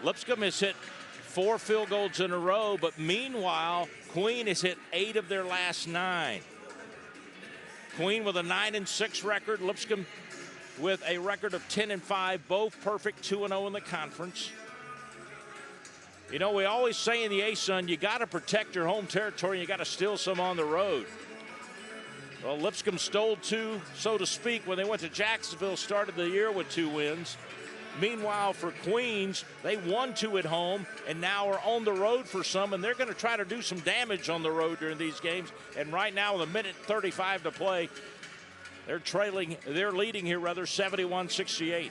Lipscomb has hit 4 field goals in a row, but meanwhile, Queen has hit 8 of their last 9. Queen with a 9-6 record, Lipscomb with a record of 10-5, both perfect, 2-0 in the conference. You know, we always say in the ASUN, you got to protect your home territory. You got to steal some on the road. Well, Lipscomb stole 2, so to speak, when they went to Jacksonville, started the year with 2 wins. Meanwhile, for Queens, they won 2 at home and now are on the road for some, and they're going to try to do some damage on the road during these games. And right now, with 1:35 to play, they're leading here, 71-68.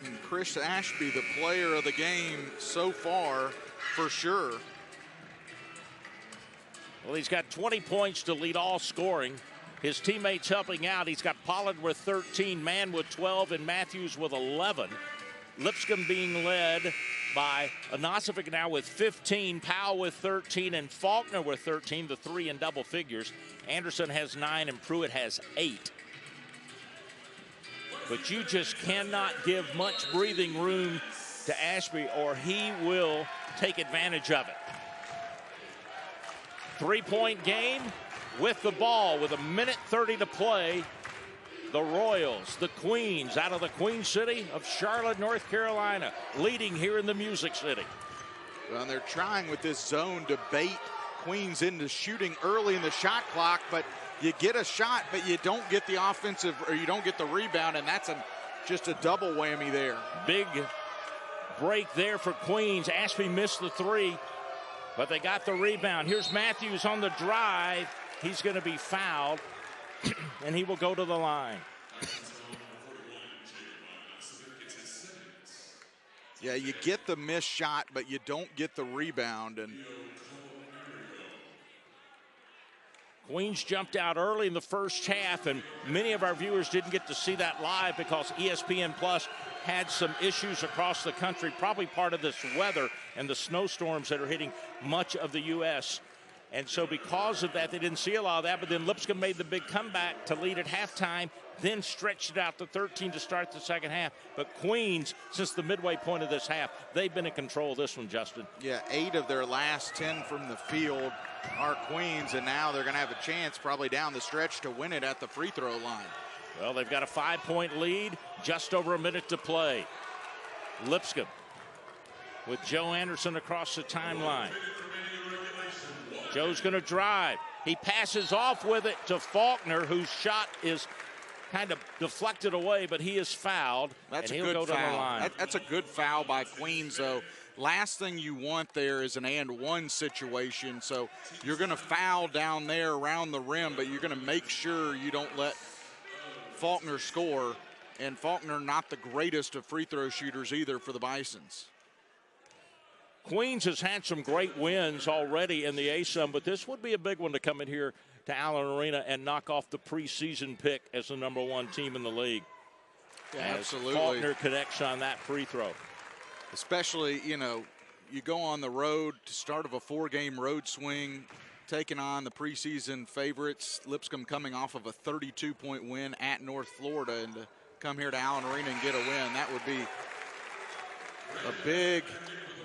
And Chris Ashby, the player of the game so far, for sure. Well, he's got 20 points to lead all scoring. His teammates helping out. He's got Pollard with 13, Mann with 12, and Mathews with 11. Lipscomb being led by Anasovic now with 15, Powell with 13, and Faulkner with 13, the 3 in double figures. Anderson has 9, and Pruitt has 8. But you just cannot give much breathing room to Ashby, or he will take advantage of it. 3-point game with the ball with 1:30 to play. The Royals, the Queens, out of the Queen City of Charlotte, North Carolina, leading here in the Music City. Well, they're trying with this zone to bait Queens into shooting early in the shot clock, but you get a shot, but you don't get the offensive, or you don't get the rebound, and that's just a double whammy there. Big break there for Queens. Ashby missed the 3, but they got the rebound. Here's Mathews on the drive. He's going to be fouled, and he will go to the line. Yeah, you get the missed shot, but you don't get the rebound. And Queens jumped out early in the first half, and many of our viewers didn't get to see that live because ESPN Plus had some issues across the country, probably part of this weather and the snowstorms that are hitting much of the U.S. And so because of that, they didn't see a lot of that, but then Lipscomb made the big comeback to lead at halftime, then stretched it out to 13 to start the second half. But Queens, since the midway point of this half, they've been in control of this one, Justin. Yeah, 8 of their last 10 from the field are Queens, and now they're going to have a chance probably down the stretch to win it at the free throw line. Well, they've got a 5-point lead, just over a minute to play. Lipscomb with Joe Anderson across the timeline. Joe's going to drive. He passes off with it to Faulkner, whose shot is kind of deflected away, but he is fouled. That's and a he'll good go foul. to the line. That's a good foul by Queens, though. Last thing you want there is an and-one situation. So you're going to foul down there around the rim, but you're going to make sure you don't let Faulkner score. And Faulkner not the greatest of free throw shooters either for the Bisons. Queens has had some great wins already in the ASUN, but this would be a big one to come in here to Allen Arena and knock off the preseason pick as the #1 team in the league. Yeah, absolutely. Faulkner connects on that free throw. Especially, you know, you go on the road to start of a 4-game road swing, taking on the preseason favorites, Lipscomb coming off of a 32-point win at North Florida, and to come here to Allen Arena and get a win, that would be a big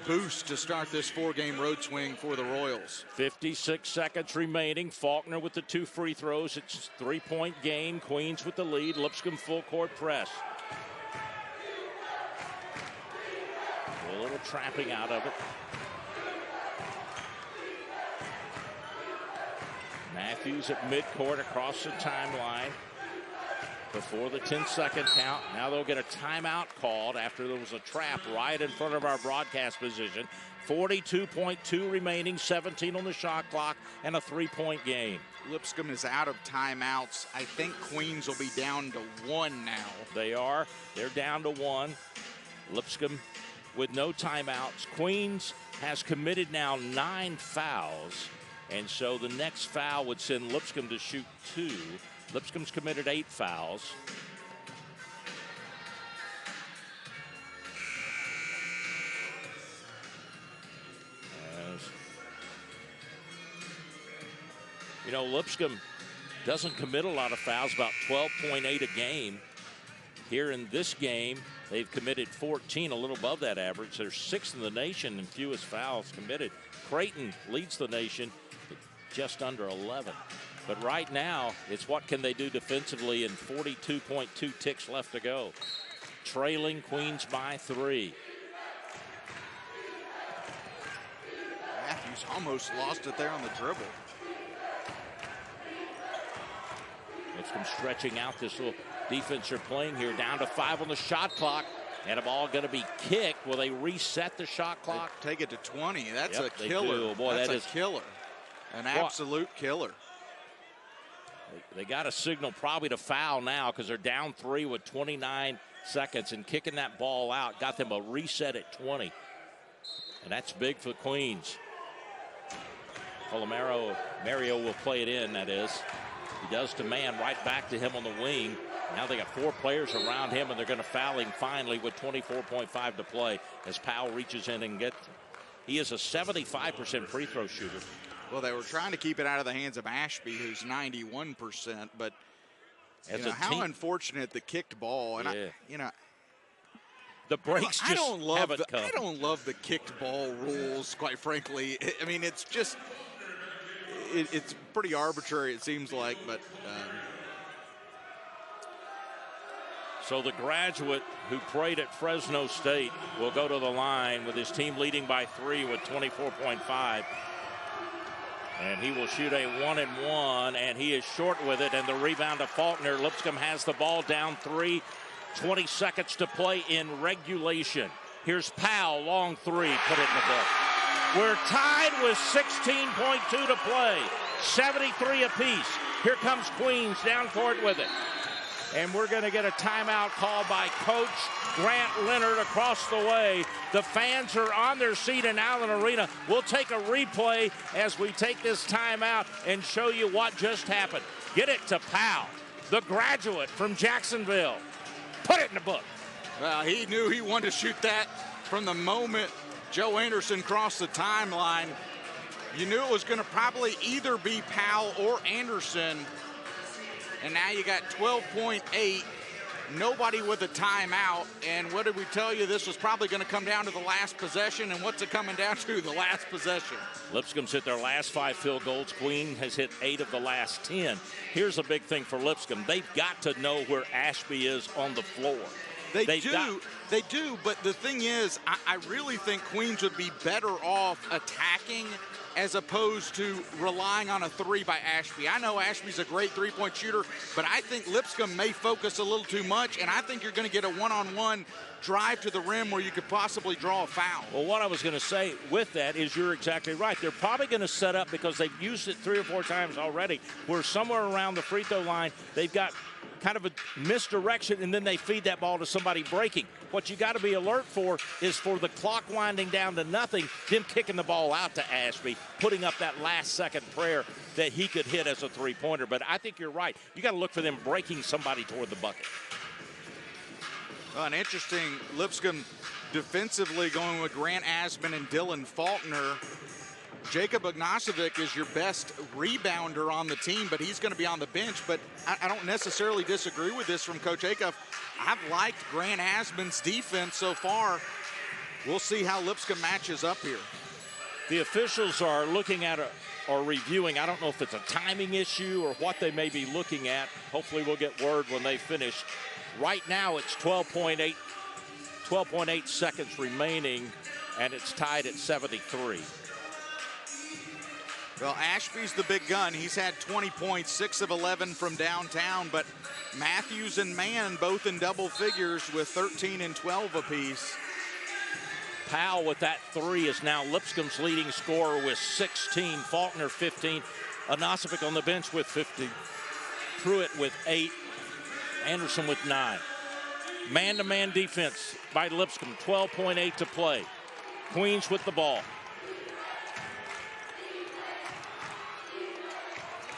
boost to start this 4-game road swing for the Royals. 56 seconds remaining. Faulkner with the 2 free throws. It's a 3-point game. Queens with the lead. Lipscomb full court press. A little trapping out of it. Mathews at midcourt across the timeline before the 10-second count. Now they'll get a timeout called after there was a trap right in front of our broadcast position. 42.2 remaining, 17 on the shot clock, and a 3-point game. Lipscomb is out of timeouts. I think Queens will be down to 1 now. They are. They're down to 1. Lipscomb with no timeouts. Queens has committed now 9 fouls, and so the next foul would send Lipscomb to shoot 2. Lipscomb's committed 8 fouls. You know, Lipscomb doesn't commit a lot of fouls, about 12.8 a game. Here in this game, they've committed 14, a little above that average. They're 6th in the nation in fewest fouls committed. Creighton leads the nation at just under 11. But right now, it's what can they do defensively, and 42.2 ticks left to go. Trailing Queens by 3. Mathews almost lost it there on the dribble. Lipscomb stretching out this little defense they're playing here, down to 5 on the shot clock, and a ball going to be kicked. Will they reset the shot clock? They take it to 20. That's Yep, a killer. Boy, that's that a is killer. An absolute killer. They got a signal probably to foul now because they're down 3 with 29 seconds, and kicking that ball out got them a reset at 20. And that's big for Queens. Mario will play it in, that is. He does to man, right back to him on the wing. Now they got 4 players around him, and they're going to foul him finally with 24.5 to play as Powell reaches in and gets him. He is a 75% free throw shooter. Well, they were trying to keep it out of the hands of Ashby, who's 91%, but how unfortunate the kicked ball. And the breaks I don't love the kicked ball rules, quite frankly. I mean, it's just it's pretty arbitrary, it seems like, but so the graduate who played at Fresno State will go to the line with his team leading by 3 with 24.5. And he will shoot a 1-and-1, and he is short with it, and the rebound to Faulkner. Lipscomb has the ball down 3, 20 seconds to play in regulation. Here's Powell, long 3, put it in the book. We're tied with 16.2 to play, 73 apiece. Here comes Queens down court with it. And we're going to get a timeout call by Coach Grant Leonard across the way. The fans are on their seat in Allen Arena. We'll take a replay as we take this timeout and show you what just happened. Get it to Powell, the graduate from Jacksonville. Put it in the book. Well, he knew he wanted to shoot that from the moment Joe Anderson crossed the timeline. You knew it was going to probably either be Powell or Anderson. And now you got 12.8, nobody with a timeout. And what did we tell you? This was probably going to come down to the last possession. And what's it coming down to? The last possession. Lipscomb's hit their last 5 field goals. Queen has hit 8 of the last 10. Here's a big thing for Lipscomb. They've got to know where Ashby is on the floor. They do, but the thing is, I really think Queens would be better off attacking as opposed to relying on a three by Ashby. I know Ashby's a great three-point shooter, but I think Lipscomb may focus a little too much, and I think you're going to get a one-on-one drive to the rim where you could possibly draw a foul. Well, what I was going to say with that is you're exactly right. They're probably going to set up, because they've used it 3 or 4 times already, where somewhere around the free throw line they've got kind of a misdirection, and then they feed that ball to somebody breaking. What you got to be alert for is for the clock winding down to nothing, them kicking the ball out to Ashby, putting up that last-second prayer that he could hit as a three-pointer. But I think you're right. You got to look for them breaking somebody toward the bucket. Well, an interesting Lipscomb defensively going with Grant Asman and Dylan Faulkner. Jacob Ognasovic is your best rebounder on the team, but he's going to be on the bench. But I don't necessarily disagree with this from Coach Acuff. I've liked Grant Asman's defense so far. We'll see how Lipscomb matches up here. The officials are looking at or reviewing. I don't know if it's a timing issue or what they may be looking at. Hopefully we'll get word when they finish. Right now it's 12.8 seconds remaining, and it's tied at 73. Well, Ashby's the big gun. He's had 20 points, 6 of 11 from downtown, but Mathews and Mann both in double figures with 13 and 12 apiece. Powell with that 3 is now Lipscomb's leading scorer with 16. Faulkner 15. Ognasovic on the bench with 15. Pruitt with 8. Anderson with 9. Man-to-man defense by Lipscomb. 12.8 to play. Queens with the ball.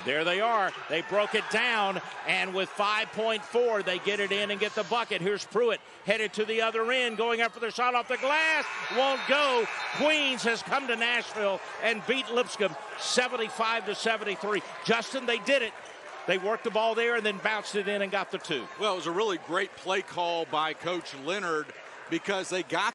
There they are. They broke it down, and with 5.4, they get it in and get the bucket. Here's Pruitt headed to the other end, going up for the shot off the glass. Won't go. Queens has come to Nashville and beat Lipscomb 75-73. Justin, they did it. They worked the ball there and then bounced it in and got the 2. Well, it was a really great play call by Coach Leonard, because they got